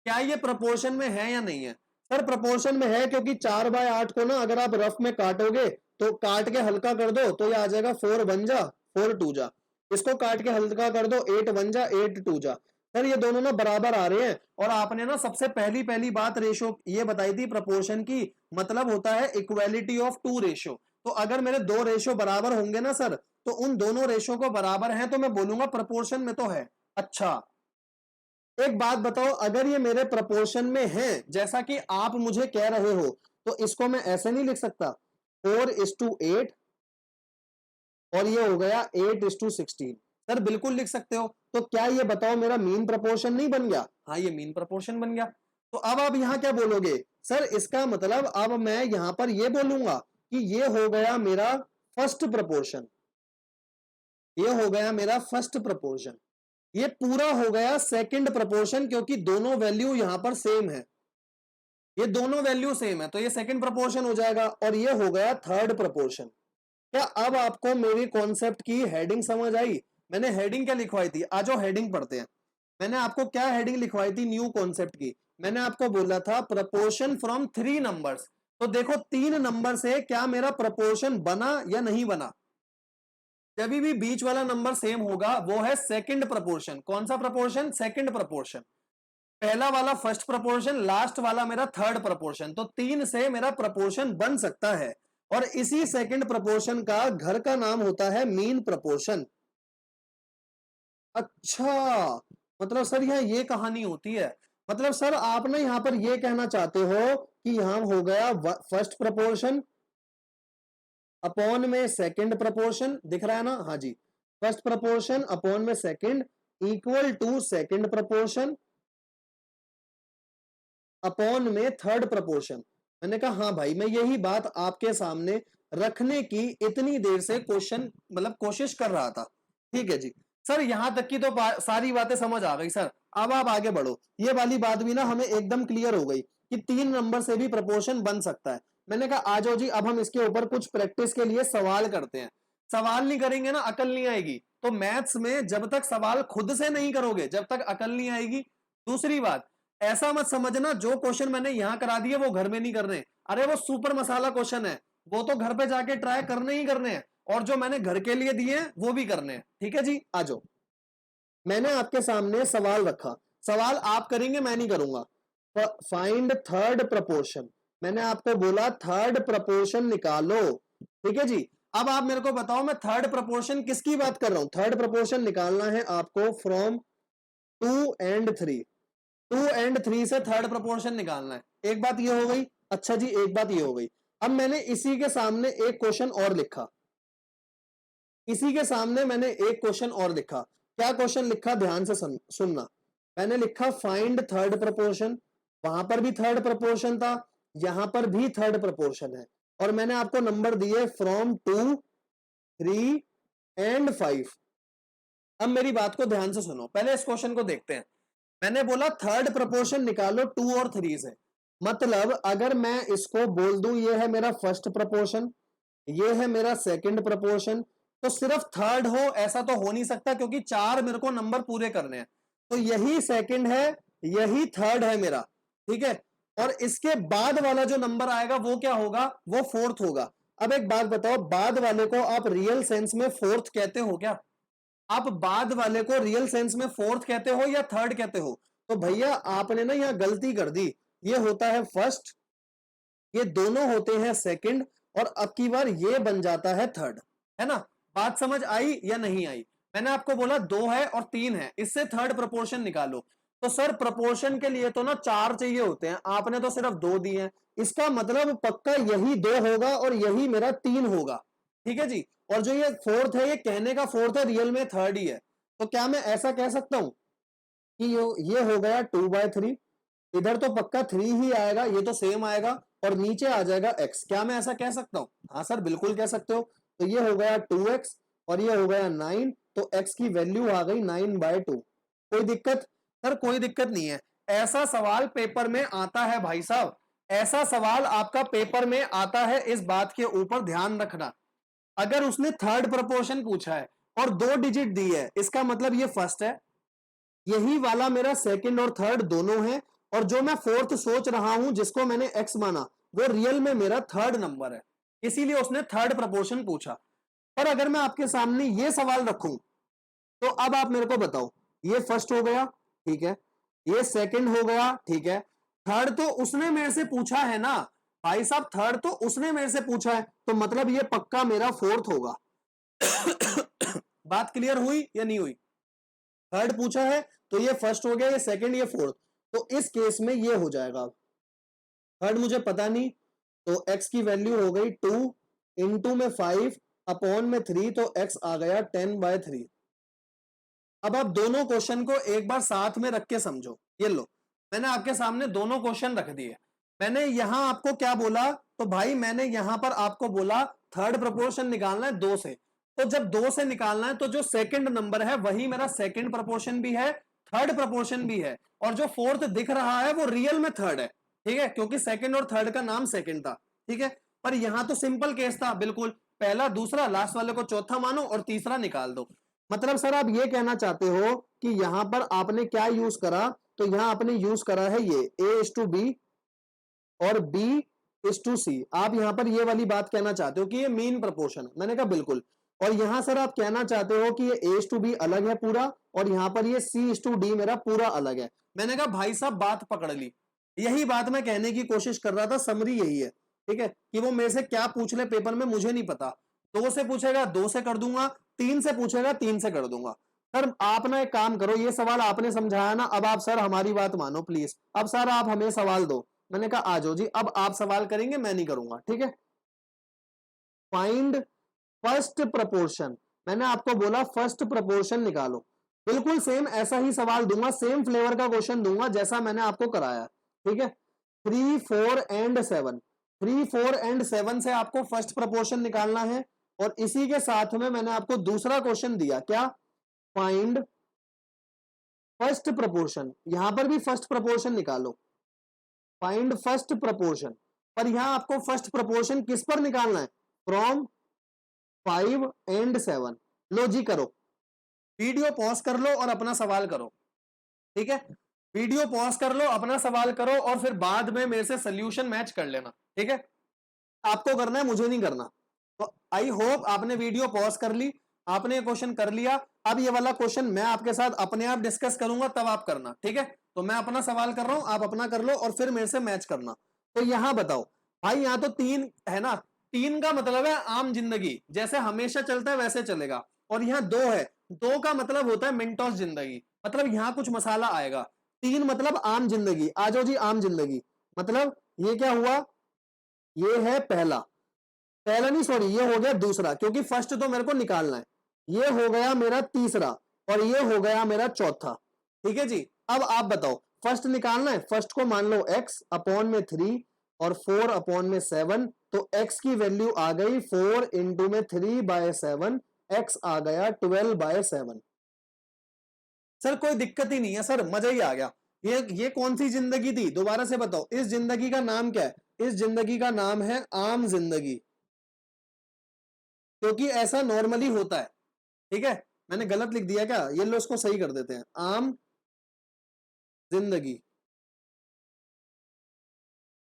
क्या ये प्रपोर्शन में है या नहीं है? सर प्रपोर्शन में है, क्योंकि 4/8 को ना अगर आप रफ में काटोगे तो काट के हल्का कर दो तो ये आ जाएगा 4 1 जा 4 2 जा। इसको काट के हल्का कर दो 8 1 जा 8 2 जा। सर ये दोनों ना बराबर आ रहे हैं। और आपने ना सबसे पहली पहली बात रेशो ये बताई थी प्रपोर्शन की, मतलब होता है इक्वालिटी ऑफ 2 रेशो। तो अगर मेरे 2 रेशो बराबर होंगे ना सर, तो उन दोनों रेशो को बराबर है तो मैं बोलूंगा प्रपोर्शन में तो है। अच्छा, एक बात बताओ, अगर ये मेरे प्रपोर्शन में है जैसा कि आप मुझे कह रहे हो, तो इसको मैं ऐसे नहीं लिख सकता 4:8 और ये हो गया 8:16। सर बिल्कुल लिख सकते हो। तो क्या ये बताओ मेरा मीन प्रपोर्शन नहीं बन गया? हाँ ये मीन प्रपोर्शन बन गया। तो अब आप यहां क्या बोलोगे? सर इसका मतलब अब मैं यहां पर ये बोलूंगा कि ये हो गया मेरा फर्स्ट प्रपोर्शन, ये हो गया मेरा फर्स्ट प्रपोर्शन। ये पूरा हो गया सेकंड प्रपोर्शन, क्योंकि दोनों वैल्यू यहां पर सेम है, ये दोनों वैल्यू सेम है, तो ये सेकंड प्रपोर्शन हो जाएगा। और ये हो गया थर्ड प्रपोर्शन। क्या अब आपको मेरी कॉन्सेप्ट की हेडिंग समझ आई? मैंने हेडिंग क्या लिखवाई थी? आज हेडिंग पढ़ते हैं। मैंने आपको क्या हेडिंग लिखवाई थी न्यू कॉन्सेप्ट की? मैंने आपको बोला था प्रपोर्शन फ्रॉम 3 नंबर्स। तो देखो 3 नंबर से क्या मेरा प्रपोर्शन बना या नहीं बना? जब भी बीच वाला नंबर सेम होगा वो है सेकंड प्रपोर्शन। कौन सा प्रपोर्शन? Second proportion. पहला वाला फर्स्ट प्रपोर्शन, लास्ट वाला मेरा थर्ड प्रपोर्शन। तो 3 से मेरा प्रपोर्शन बन सकता है। और इसी सेकंड प्रपोर्शन का घर का नाम होता है मीन प्रपोर्शन। अच्छा, मतलब सर यहाँ ये कहानी होती है। मतलब सर आप ना यहाँ पर ये कहना चाहते हो कि यहां हो गया फर्स्ट प्रपोर्शन अपॉन में सेकंड प्रपोर्शन, दिख रहा है ना? हाँ जी, फर्स्ट प्रपोर्शन अपॉन में second equal to second proportion upon में थर्ड प्रपोर्शन। मैंने कहा हाँ भाई, मैं यही बात आपके सामने रखने की इतनी देर से क्वेश्चन मतलब कोशिश कर रहा था। ठीक है जी सर, यहां तक की तो सारी बातें समझ आ गई सर। अब आप आगे बढ़ो। ये वाली बात भी ना हमें एकदम क्लियर हो गई कि 3 नंबर से भी प्रपोर्शन बन सकता है। मैंने कहा आ जाओ जी, अब हम इसके ऊपर कुछ प्रैक्टिस के लिए सवाल करते हैं। सवाल नहीं करेंगे ना अकल नहीं आएगी। तो मैथ्स में जब तक सवाल खुद से नहीं करोगे जब तक अकल नहीं आएगी। दूसरी बात, ऐसा मत समझना जो क्वेश्चन मैंने यहां करा दिए वो घर में नहीं करने। अरे वो सुपर मसाला क्वेश्चन है, वो तो घर पे जाके ट्राई करने ही करने हैं, और जो मैंने घर के लिए दिए हैं वो भी करने हैं। ठीक है जी, आ जाओ। मैंने आपके सामने सवाल रखा, सवाल आप करेंगे, मैं नहीं करूंगा। फाइंड थर्ड प्रपोर्शन, मैंने आपको बोला थर्ड प्रपोर्शन निकालो। ठीक है जी, अब आप मेरे को बताओ मैं थर्ड प्रपोर्शन किसकी बात कर रहा हूं। थर्ड प्रपोर्शन निकालना है आपको फ्रॉम 2 और 3। 2 और 3 से थर्ड प्रपोर्शन निकालना है। एक बात ये हो गई। अच्छा जी, एक बात ये हो गई। अब मैंने इसी के सामने एक क्वेश्चन और लिखा, इसी के सामने मैंने एक क्वेश्चन और लिखा। क्या क्वेश्चन लिखा, ध्यान से सुनना। मैंने लिखा फाइंड थर्ड प्रपोर्शन, वहां पर भी थर्ड प्रपोर्शन था, यहां पर भी थर्ड प्रपोर्शन है, और मैंने आपको नंबर दिए फ्रॉम 2, 3 एंड 5। अब मेरी बात को ध्यान से सुनो, पहले इस क्वेश्चन को देखते हैं। मैंने बोला थर्ड प्रपोर्शन निकालो 2 और 3 से, मतलब अगर मैं इसको बोल दूं ये है मेरा फर्स्ट प्रपोर्शन, ये है मेरा सेकंड प्रपोर्शन, तो सिर्फ थर्ड हो ऐसा तो हो नहीं सकता, क्योंकि 4 मेरे को नंबर पूरे करने हैं। तो यही सेकंड है, यही थर्ड है मेरा। ठीक है, और इसके बाद वाला जो नंबर आएगा वो क्या होगा, वो फोर्थ होगा। अब एक बात बताओ, बाद वाले को आप रियल सेंस में फोर्थ कहते हो क्या? आप बाद वाले को रियल सेंस में फोर्थ कहते हो या थर्ड कहते हो? तो भैया आपने ना यहां गलती कर दी। ये होता है फर्स्ट, ये दोनों होते हैं सेकंड, और अब की बार ये बन जाता है थर्ड। है ना? बात समझ आई या नहीं आई? मैंने आपको बोला 2 है और 3 है, इससे थर्ड प्रपोर्शन निकालो। तो सर प्रपोर्शन के लिए तो ना 4 चाहिए होते हैं, आपने तो सिर्फ 2 दिए हैं। इसका मतलब पक्का यही 2 होगा और यही मेरा 3 होगा। ठीक है जी, और जो ये फोर्थ है, ये कहने का फोर्थ है, रियल में थर्ड ही है। तो क्या मैं ऐसा कह सकता हूं कि ये हो गया 2/3, इधर तो पक्का 3 ही आएगा, ये तो सेम आएगा, और नीचे आ जाएगा x। क्या मैं ऐसा कह सकता हूं? हाँ सर, बिल्कुल कह सकते हो। तो ये हो गया 2x और ये हो गया 9, तो x की वैल्यू आ गई 9/2। कोई दिक्कत? सर कोई दिक्कत नहीं है, ऐसा सवाल पेपर में आता है भाई साहब, ऐसा सवाल आपका पेपर में आता है, इस बात के ऊपर ध्यान रखना। अगर उसने थर्ड प्रपोर्शन पूछा है और 2 डिजिट दी है, इसका मतलब ये फर्स्ट है, यही वाला मेरा सेकंड और थर्ड दोनों है, और जो मैं फोर्थ सोच रहा हूं जिसको मैंने एक्स माना, वो रियल में मेरा थर्ड नंबर है, इसीलिए उसने थर्ड प्रपोर्शन पूछा। पर अगर मैं आपके सामने ये सवाल रखूं, तो अब आप मेरे को बताओ, ये फर्स्ट हो गया, ठीक है, ये सेकंड हो गया, ठीक है, थर्ड तो उसने मेरे से पूछा है ना भाई साहब, थर्ड तो उसने मेरे से पूछा है, तो मतलब ये पक्का मेरा फोर्थ होगा। बात क्लियर हुई या नहीं हुई? थर्ड पूछा है तो ये फर्स्ट हो गया, ये सेकंड, ये फोर्थ, तो इस केस में ये हो जाएगा। थर्ड मुझे पता नहीं, तो x की वैल्यू हो गई 2, इंटू में 5, अपॉन में 3, तो x आ गया 10/3। अब आप दोनों क्वेश्चन को एक बार साथ में रख के समझो। ये लो, मैंने आपके सामने दोनों क्वेश्चन रख दिए। मैंने यहां आपको क्या बोला, तो भाई मैंने यहां पर आपको बोला थर्ड प्रपोर्शन निकालना है 2 से। तो जब 2 से निकालना है, तो जो सेकंड नंबर है वही मेरा सेकंड प्रपोर्शन भी है, थर्ड प्रपोर्शन भी है, और जो फोर्थ दिख रहा है वो रियल में थर्ड है। ठीक है, क्योंकि सेकंड और थर्ड का नाम सेकंड था। ठीक है, पर यहां तो सिंपल केस था, बिल्कुल पहला दूसरा, लास्ट वाले को चौथा मानो और तीसरा निकाल दो। मतलब सर आप ये कहना चाहते हो कि यहां पर आपने क्या यूज करा, तो यहां आपने यूज करा है ये A:B और B:C। आप यहां पर ये वाली बात कहना चाहते हो कि ये मीन प्रपोर्शन है। मैंने कहा बिल्कुल। और यहां सर आप कहना चाहते हो कि ये A:B अलग है पूरा, और यहां पर ये C:D मेरा पूरा अलग है। मैंने कहा भाई साहब बात पकड़ ली, यही बात मैं कहने की कोशिश कर रहा था, समरी यही है। ठीक है, कि वो मेरे से क्या पूछ ले पेपर में मुझे नहीं पता। 2 से पूछेगा 2 से कर दूंगा, 3 से पूछेगा 3 से कर दूंगा। सर आप ना एक काम करो, ये सवाल आपने समझाया ना, अब आप सर हमारी बात मानो प्लीज, अब सर आप हमें सवाल दो। मैंने कहा आ जाओ जी, अब आप सवाल करेंगे, मैं नहीं करूंगा। ठीक है, फाइंड फर्स्ट प्रपोर्शन, मैंने आपको बोला फर्स्ट प्रपोर्शन निकालो। बिल्कुल सेम ऐसा ही सवाल दूंगा, सेम फ्लेवर का क्वेश्चन दूंगा जैसा मैंने आपको कराया। ठीक है, 3, 4 एंड 7, 3, 4 एंड 7 से आपको फर्स्ट प्रपोर्शन निकालना है, और इसी के साथ में मैंने आपको दूसरा क्वेश्चन दिया, क्या, फाइंड फर्स्ट प्रपोर्शन। यहां पर भी फर्स्ट प्रपोर्शन निकालो, फाइंड फर्स्ट प्रपोर्शन, पर यहां आपको फर्स्ट प्रपोर्शन किस पर निकालना है, फ्रॉम 5 एंड 7। लो जी करो, वीडियो पॉज कर लो और अपना सवाल करो। ठीक है, वीडियो पॉज कर लो, अपना सवाल करो, और फिर बाद में मेरे से सोल्यूशन मैच कर लेना। ठीक है, आपको करना है, मुझे नहीं करना। तो आई होप आपने वीडियो पॉज कर ली, आपने क्वेश्चन कर लिया। अब ये वाला क्वेश्चन मैं आपके साथ अपने आप डिस्कस करूंगा, तब आप करना, ठीक है। तो मैं अपना सवाल कर रहा हूं, आप अपना कर लो और फिर मेरे से मैच करना। तो यहां बताओ भाई, यहां तो 3 है ना, 3 का मतलब है आम जिंदगी, जैसे हमेशा चलता है वैसे चलेगा। और यहां 2 है, 2 का मतलब होता है मिनटोस जिंदगी, मतलब यहां कुछ मसाला आएगा। 3 मतलब आम जिंदगी, आ जाओ जी आम जिंदगी। मतलब ये क्या हुआ, ये है पहला, पहला नहीं सॉरी, ये हो गया दूसरा, क्योंकि फर्स्ट तो मेरे को निकालना है। ये हो गया मेरा तीसरा और ये हो गया मेरा चौथा, ठीक है जी। अब आप बताओ, फर्स्ट निकालना है, फर्स्ट को मान लो x अपॉन में 3 और 4 अपॉन में 7, तो x की वैल्यू आ गई 4 इंटू में 3/7, x आ गया 12/7। सर कोई दिक्कत ही नहीं है सर, मजा ही आ गया। ये कौन सी जिंदगी थी, दोबारा से बताओ, इस जिंदगी का नाम क्या है? इस जिंदगी का नाम है आम जिंदगी, क्योंकि ऐसा नॉर्मली होता है, ठीक है। मैंने गलत लिख दिया क्या, ये लो इसको सही कर देते हैं, आम जिंदगी।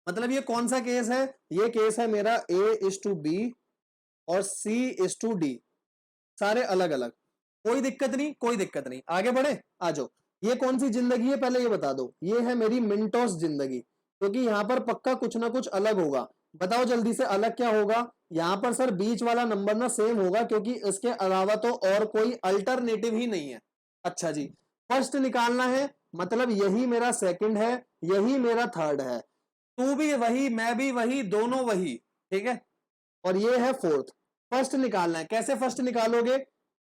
मतलब ये कौन सा केस है, ये केस है मेरा A:B और C:D, सारे अलग अलग। कोई दिक्कत नहीं, कोई दिक्कत नहीं, आगे बढ़े, आ जाओ। ये कौन सी जिंदगी है पहले ये बता दो, ये है मेरी मिनटोस जिंदगी, क्योंकि यहां पर पक्का कुछ ना कुछ अलग होगा। बताओ जल्दी से अलग क्या होगा। यहां पर सर बीच वाला नंबर ना सेम होगा, क्योंकि इसके अलावा तो और कोई अल्टरनेटिव ही नहीं है। अच्छा जी, फर्स्ट निकालना है, मतलब यही मेरा सेकंड है, यही मेरा थर्ड है, तू भी वही मैं भी वही, दोनों वही, ठीक है। और ये है फोर्थ। फर्स्ट निकालना है, कैसे फर्स्ट निकालोगे,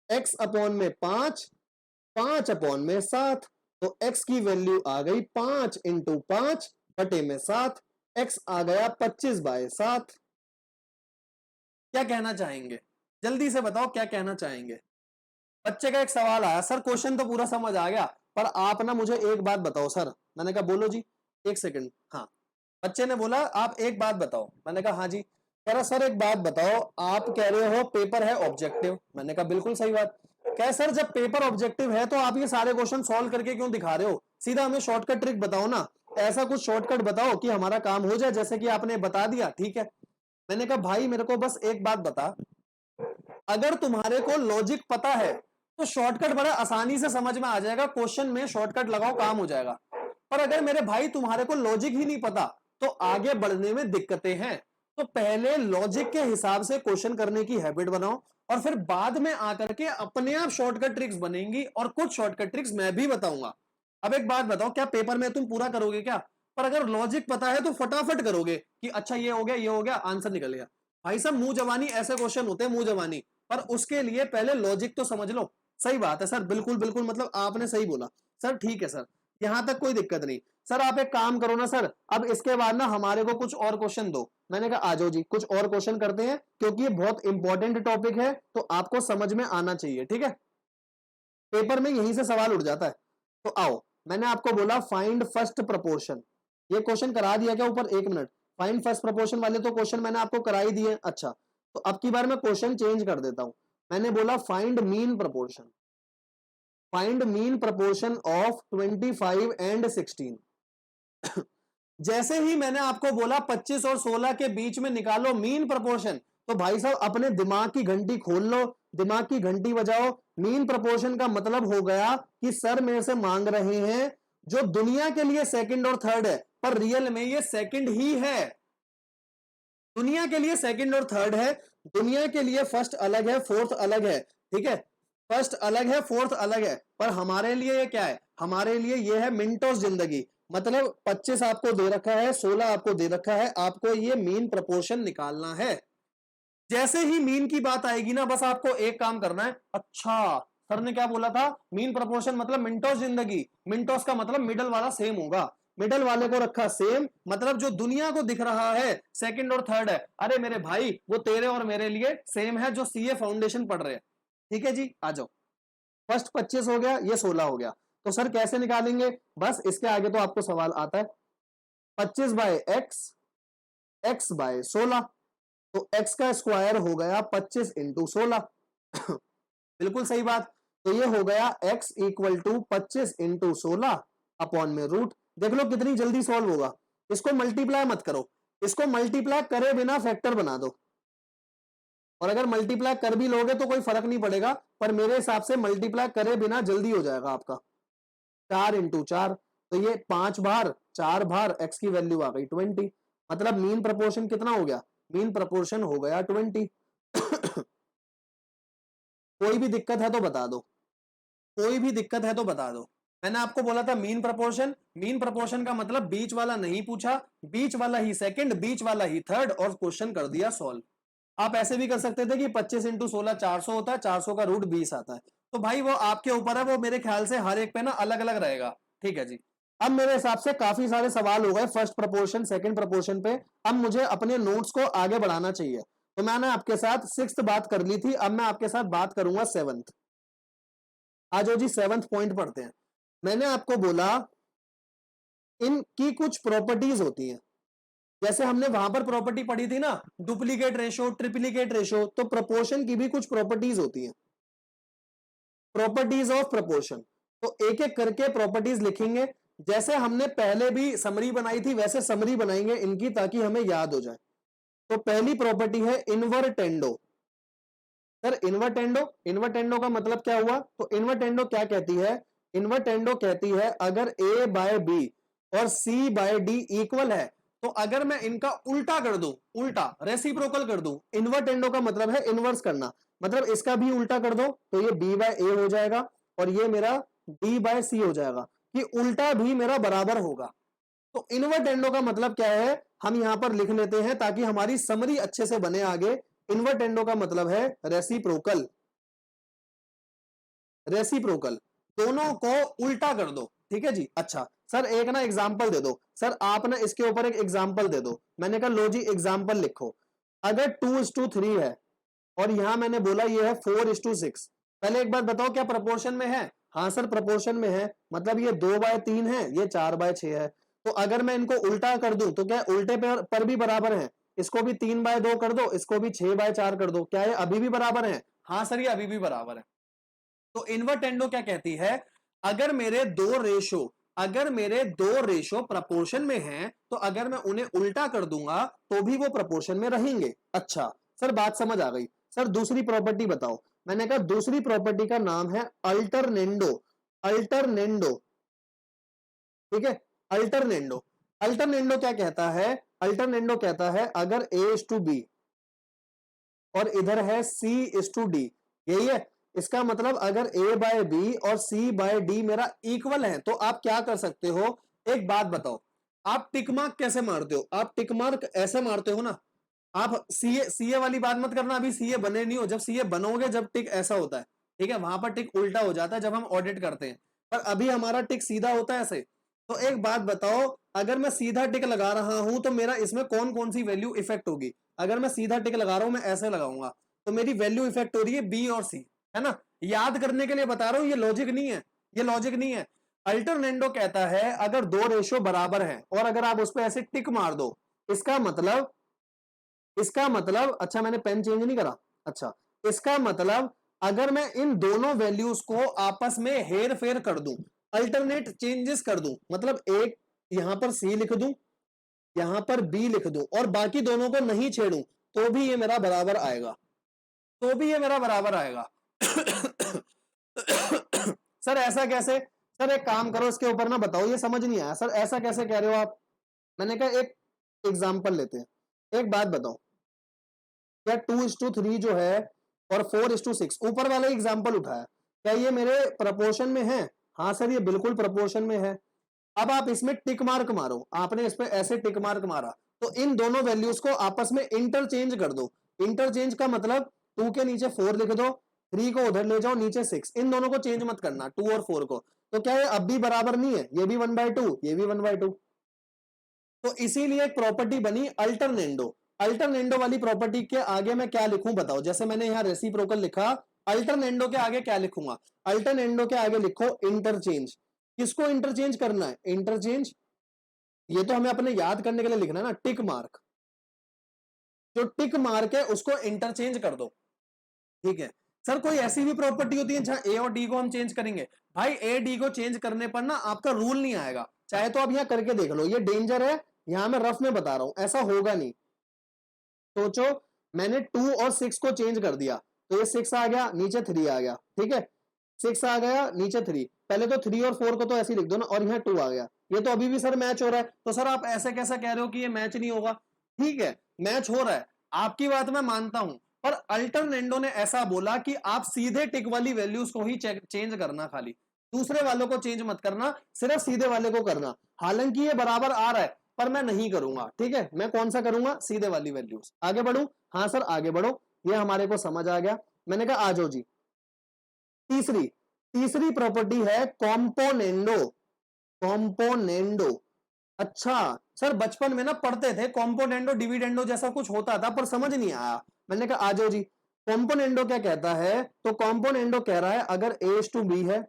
x अपॉन में 5, 5 अपॉन में 7, तो x की वैल्यू आ गई 5 इंटू 5 बटे में 7, x आ गया 25/7। क्या कहना चाहेंगे, जल्दी से बताओ क्या कहना चाहेंगे। बच्चे का एक सवाल आया, सर क्वेश्चन तो पूरा समझ आ गया, पर आप ना मुझे एक बात बताओ सर। मैंने कहा बोलो जी, एक सेकंड, हाँ। बच्चे ने बोला आप एक बात बताओ, मैंने कहा हाँ जी। कह रहा सर एक बात बताओ, आप कह रहे हो पेपर है ऑब्जेक्टिव, मैंने कहा बिल्कुल सही बात। कह सर जब पेपर ऑब्जेक्टिव है तो आप ये सारे क्वेश्चन सॉल्व करके क्यों दिखा रहे हो, सीधा हमें शॉर्टकट ट्रिक बताओ ना, ऐसा कुछ शॉर्टकट बताओ कि हमारा काम हो जाए, जैसे कि आपने बता दिया, ठीक है। मैंने कहा भाई मेरे को बस एक बात बता, अगर तुम्हारे को लॉजिक पता है तो शॉर्टकट बड़ा आसानी से समझ में आ जाएगा, क्वेश्चन में शॉर्टकट लगाओ काम हो जाएगा। पर अगर मेरे भाई तुम्हारे को लॉजिक ही नहीं पता तो आगे बढ़ने में दिक्कतें हैं। तो पहले लॉजिक के हिसाब से क्वेश्चन करने की हैबिट बनाओ, और फिर बाद में आकर के अपने आप शॉर्टकट ट्रिक्स बनेंगी, और कुछ शॉर्टकट ट्रिक्स मैं भी बताऊंगा। अब एक बात बताओ, क्या पेपर में तुम पूरा करोगे क्या? पर अगर लॉजिक पता है तो फटाफट करोगे कि अच्छा ये हो गया, ये हो गया, आंसर निकल गया। भाई साहब मुंह जवानी ऐसे क्वेश्चन होते हैं, मुंह जवानी, पर उसके लिए पहले लॉजिक तो समझ लो। सही बात है सर, बिल्कुल बिल्कुल, मतलब आपने सही बोला सर, ठीक है सर, यहां तक कोई दिक्कत नहीं। सर आप एक काम करो ना सर, अब इसके बाद ना हमारे को कुछ और क्वेश्चन दो। मैंने कहा आ जाओ जी, कुछ और क्वेश्चन करते हैं, क्योंकि ये बहुत इंपॉर्टेंट टॉपिक है, तो आपको समझ में आना चाहिए, ठीक है। पेपर में यहीं से सवाल उठ जाता है। तो आओ, मैंने आपको बोला फाइंड फर्स्ट प्रपोर्शन, ये क्वेश्चन करा दिया क्या ऊपर, एक मिनट। फाइंड फर्स्ट प्रपोर्शन वाले तो क्वेश्चन मैंने आपको करा ही दिए। अच्छा, तो अब की बार मैं क्वेश्चन चेंज कर देता हूं। मैंने बोला find mean proportion, find mean proportion of 25 and 16। जैसे ही मैंने आपको बोला 25 और 16 के बीच में निकालो मीन प्रपोर्शन, तो भाई साहब अपने दिमाग की घंटी खोल लो, दिमाग की घंटी बजाओ। मीन प्रपोर्शन का मतलब हो गया कि सर मेरे से मांग रहे हैं जो दुनिया के लिए सेकंड और थर्ड है, पर रियल में ये सेकंड ही है। दुनिया के लिए सेकंड और थर्ड है, दुनिया के लिए फर्स्ट अलग है, फोर्थ अलग है, ठीक है। फर्स्ट अलग है, फोर्थ अलग है, पर हमारे लिए ये क्या है, हमारे लिए ये है मिनटोस जिंदगी। मतलब 25 आपको दे रखा है, 16 आपको दे रखा है, आपको ये मीन प्रपोर्शन निकालना है। जैसे ही मीन की बात आएगी ना, बस आपको एक काम करना है। अच्छा सर ने क्या बोला था, मीन प्रपोर्शन मतलब मिनटोस जिंदगी, मिनटोस का मतलब मिडल वाला सेम होगा, मिडल वाले को रखा सेम, मतलब जो दुनिया को दिख रहा है सेकंड और थर्ड है। अरे मेरे भाई वो तेरे और मेरे लिए सेम है जो सीए फाउंडेशन पढ़ रहे हैं, ठीक है जी। आ जाओ, फर्स्ट 25 हो गया, ये 16 हो गया, तो सर कैसे निकालेंगे, बस इसके आगे तो आपको सवाल आता है। 25/x, x/16, तो x का स्क्वायर हो गया 25 इंटू 16। बिल्कुल सही बात। तो ये हो गया x equal to 25 into 16 upon में रूट। देख लो कितनी जल्दी सॉल्व होगा, इसको मल्टीप्लाई मत करो, इसको मल्टीप्लाई करे बिना फैक्टर बना दो, और अगर मल्टीप्लाई कर भी लोगे तो कोई फर्क नहीं पड़ेगा, पर मेरे हिसाब से मल्टीप्लाई करे बिना जल्दी हो जाएगा आपका। 4 × 4, तो ये 5 बार 4 बार x की वैल्यू आ गई 20, मतलब मीन प्रपोर्शन कितना हो गया, मीन प्रपोर्शन हो गया 20। कोई भी दिक्कत है तो बता दो, कोई भी दिक्कत है तो बता दो। मैंने आपको बोला था मीन प्रपोर्शन का मतलब बीच वाला नहीं पूछा, बीच वाला ही सेकंड, बीच वाला ही थर्ड, और क्वेश्चन कर दिया सॉल्व। आप ऐसे भी कर सकते थे कि 25 × 16 400 होता है, 400 का रूट 20 आता है, तो भाई वो आपके ऊपर है, वो मेरे ख्याल से हर एक पे ना अलग अलग रहेगा। ठीक है जी। अब मेरे हिसाब से काफी सारे सवाल हो गए फर्स्ट प्रपोर्शन सेकंड प्रपोर्शन पे, अब मुझे अपने नोट्स को आगे बढ़ाना चाहिए। तो मैंने आपके साथ 6th बात कर ली थी, अब मैं आपके साथ बात करूंगा 7th। आ जाओ जी 7th पॉइंट पढ़ते हैं। मैंने आपको बोला इनकी कुछ प्रॉपर्टीज होती हैं, जैसे हमने वहां पर प्रॉपर्टी पढ़ी थी ना, डुप्लीकेट रेशो, ट्रिप्लीकेट रेशो, तो प्रपोर्शन की भी कुछ प्रॉपर्टीज होती हैं, प्रॉपर्टीज ऑफ प्रपोर्शन। तो एक एक करके प्रॉपर्टीज लिखेंगे, जैसे हमने पहले भी समरी बनाई थी वैसे समरी बनाएंगे इनकी, ताकि हमें याद हो जाए। तो पहली प्रॉपर्टी है इनवर्टेंडो। सर इनवर्टेंडो, इनवर्टेंडो का मतलब क्या हुआ, तो इनवर्टेंडो क्या कहती है, इनवर्टेंडो कहती है अगर a बाय बी और c बाय डी इक्वल है, तो अगर मैं इनका उल्टा कर दूं, उल्टा रेसिप्रोकल कर दूं, इनवर्टेंडो का मतलब है इनवर्स करना, मतलब इसका भी उल्टा कर दो तो ये b बाय a हो जाएगा और ये मेरा d बाय c हो जाएगा, कि उल्टा भी मेरा बराबर होगा। तो इनवर्टेंडो का मतलब क्या है, हम यहां पर लिख लेते हैं ताकि हमारी समरी अच्छे से बने आगे। इनवर्टेंडो का मतलब है रेसिप्रोकल, रेसिप्रोकल, दोनों को उल्टा कर दो। ठीक है जी। अच्छा सर एक ना एग्जांपल दे दो, सर आप ना इसके ऊपर एक एग्जांपल दे दो। मैंने कहा लो जी एग्जांपल लिखो, अगर 2:3 है और यहां मैंने बोला ये है 4:6, पहले एक बात बताओ क्या प्रपोर्शन में है, हाँ सर प्रपोर्शन में है, मतलब ये 2/3 है, ये 4/6 है। तो अगर मैं इनको उल्टा कर दूं तो क्या उल्टे पर भी बराबर है, इसको भी 3/2 कर दो, इसको भी 6/4 कर दो, क्या ये अभी भी बराबर है, हाँ सर ये अभी भी बराबर है। तो इनवर्टेंडो क्या कहती है, अगर मेरे दो रेशो प्रपोर्शन में हैं, तो अगर मैं उन्हें उल्टा कर दूंगा तो भी वो प्रपोर्शन में रहेंगे। अच्छा सर बात समझ आ गई। सर दूसरी प्रॉपर्टी बताओ। मैंने कहा दूसरी प्रॉपर्टी का नाम है अल्टरनेंडो, अल्टरनेंडो। ठीक है, अल्टरनेंडो, अल्टरनेंडो क्या कहता है, अल्टरनेंडो कहता है अगर a:b और इधर है c:d, यही है इसका मतलब, अगर a बाय बी और c बाय डी मेरा इक्वल है, तो आप क्या कर सकते हो, एक बात बताओ, आप टिक मार्क कैसे मारते हो, आप टिक मार्क ऐसे मारते हो ना, आप सीए वाली बात मत करना, अभी सीए बने नहीं हो, जब सीए बनोगे जब टिक ऐसा होता है। ठीक है, वहां पर टिक उल्टा हो जाता है जब हम ऑडिट करते हैं, पर अभी हमारा टिक सीधा होता है ऐसे। तो एक बात बताओ, अगर मैं सीधा टिक लगा रहा हूं तो मेरा इसमें कौन कौन सी वैल्यू इफेक्ट होगी, अगर मैं सीधा टिक लगा रहा हूं, मैं ऐसे लगाऊंगा, तो मेरी वैल्यू इफेक्ट हो रही है बी और सी, है ना, याद करने के लिए बता रहा हूं, ये लॉजिक नहीं है, ये लॉजिक नहीं है। अल्टरनेंडो कहता है अगर दो रेशो बराबर है और अगर आप उस पर ऐसे टिक मार दो, इसका मतलब, इसका मतलब, अच्छा मैंने पेन चेंज नहीं करा, अच्छा इसका मतलब अगर मैं इन दोनों वैल्यूज को आपस में हेर फेर कर दूं, अल्टरनेट चेंजेस कर दूं, मतलब एक यहां पर सी लिख दूं, यहां पर बी लिख दूं और बाकी दोनों को नहीं छेड़ूं, तो भी ये मेरा बराबर आएगा, तो भी ये मेरा बराबर आएगा। सर ऐसा कैसे, सर एक काम करो इसके ऊपर ना बताओ, ये समझ नहीं आया सर, ऐसा कैसे कह रहे हो आप। मैंने कहा एक एग्जांपल लेते हैं, एक बात बताओ, क्या 2:3 जो है और 4:6 ऊपर वाला एग्जांपल उठाया, क्या ये मेरे प्रपोर्शन में है, हाँ सर ये बिल्कुल प्रपोर्शन में है। अब आप इसमें टिक मार्क मारो, आपने इस पे ऐसे टिक मार्क मारा, तो इन दोनों वैल्यूज को आपस में इंटरचेंज कर दो। इंटरचेंज का मतलब 2 के नीचे 4 लिख दो, 3 को उधर ले जाओ नीचे 6, इन दोनों को चेंज मत करना 2 और 4 को, तो क्या ये अब भी बराबर नहीं है, ये भी 1/2 ये भी 1/2। तो इसीलिए एक प्रॉपर्टी बनी अल्टरनेंडो। अल्टरनेंडो वाली प्रॉपर्टी के आगे मैं क्या लिखूं बताओ, जैसे मैंने यहां रेसिप्रोकल लिखा, अल्टरनेंडो के आगे क्या लिखूंगा, अल्टरनेंडो के आगे लिखो इंटरचेंज। किसको इंटरचेंज करना है, इंटरचेंज, ये तो हमें अपने याद करने के लिए लिखना है ना, टिक मार्क, जो टिक मार्क है उसको इंटरचेंज कर दो। ठीक है सर, कोई ऐसी भी प्रॉपर्टी होती है जहां ए और डी को हम चेंज करेंगे, भाई ए डी को चेंज करने पर ना आपका रूल नहीं आएगा, चाहे तो आप यहां करके देख लो, ये डेंजर है, यहां मैं रफ में बता रहा हूं, ऐसा होगा नहीं। सोचो मैंने 2 और 6 को चेंज कर दिया, तो ये 6 आ गया, नीचे 3 आ गया, ठीक है, 6 आ गया, नीचे 3, पहले तो 3 और 4 को तो ऐसे ही लिख दो ना, और यहाँ 2 आ गया, ये तो अभी भी सर मैच हो रहा है। तो सर आप ऐसे कैसे कह रहे हो कि ये मैच नहीं होगा? ठीक है, मैच हो रहा है, आपकी बात मैं मानता हूं, पर अल्टरनेंडो ने ऐसा बोला कि आप सीधे टिक वाली वैल्यूज को ही चेंज करना, खाली दूसरे वालों को चेंज मत करना, सिर्फ सीधे वाले को करना। हालांकि ये बराबर आ रहा है, पर मैं नहीं करूंगा, ठीक है, मैं कौन सा करूंगा? सीधे वाली वैल्यूज। आगे बढ़ू? हाँ सर आगे बढ़ो, ये हमारे को समझ आ गया। मैंने कहा आ जाओ जी। तीसरी तीसरी प्रॉपर्टी है कॉम्पोनेंडो। कॉम्पोनेंडो, अच्छा सर बचपन में ना पढ़ते थे कॉम्पोनेंडो डिविडेंडो जैसा कुछ होता था, पर समझ नहीं आया। मैंने कहा आ जाओ जी। कॉम्पोनेंडो क्या कहता है? तो कॉम्पोनेंडो कह रहा है अगर A:B है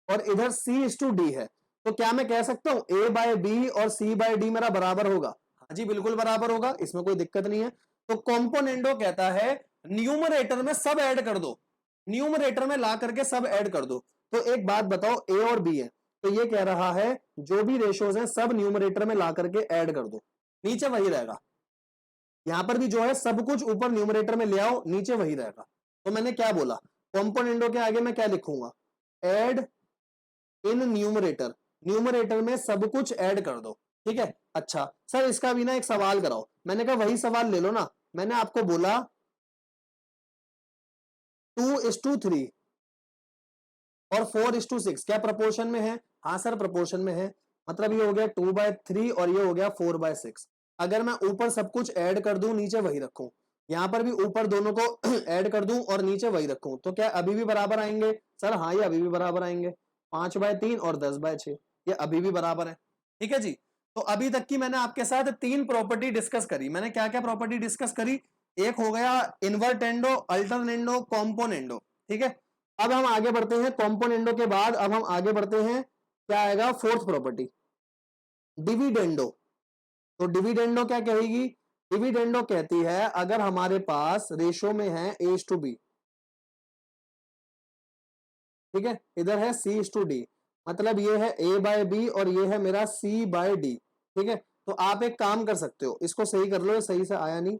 और इधर C:D है, तो क्या मैं कह सकता हूं A/B और C/D मेरा बराबर होगा? हाँ जी बिल्कुल बराबर होगा, इसमें कोई दिक्कत नहीं है। तो कॉम्पोनेंडो कहता है न्यूमरेटर में सब ऐड कर दो, न्यूमरेटर में ला करके सब ऐड कर दो। तो एक बात बताओ, A और B है, तो ये कह रहा है जो भी रेशोज हैं सब न्यूमरेटर में ला करके ऐड कर दो, नीचे वही रहेगा। यहां पर भी जो है सब कुछ ऊपर न्यूमरेटर में ले आओ, नीचे वही रहेगा। तो मैंने क्या बोला? कॉम्पोनेंडो के आगे मैं क्या लिखूंगा? ऐड इन न्यूमरेटर, न्यूमरेटर में सब कुछ ऐड कर दो, ठीक है। अच्छा सर इसका भी ना एक सवाल कराओ। मैंने कहा वही सवाल ले लो ना, मैंने आपको बोला 2:3 और 4:6 क्या प्रोपोर्शन में है? हाँ सर प्रोपोर्शन में है, मतलब ये हो गया 2/3 और ये हो गया 4/6। अगर मैं ऊपर सब कुछ ऐड कर दूं, नीचे वही रखूं, यहां पर भी ऊपर दोनों को ऐड कर दूं और नीचे वही रखूं, तो क्या अभी भी बराबर आएंगे? सर हाँ ये अभी भी बराबर आएंगे, 5/3 और 10/6 ये अभी भी बराबर है, ठीक है जी। तो अभी तक की मैंने आपके साथ 3 प्रॉपर्टी डिस्कस करी। मैंने क्या क्या प्रॉपर्टी डिस्कस करी? एक हो गया इन्वर्टेंडो, अल्टरनेंडो, कॉम्पोनेंडो, ठीक है। अब हम आगे बढ़ते हैं कॉम्पोनेंडो के बाद, अब हम आगे बढ़ते हैं, क्या आएगा? Fourth property dividendo. तो डिविडेंडो क्या कहेगी? डिविडेंडो कहती है अगर हमारे पास रेशो में है A:B, ठीक है, इधर है C:D, मतलब ये है A/B और ये है मेरा C/D, ठीक है। तो आप एक काम कर सकते हो, इसको सही कर लो, ये सही से आया नहीं,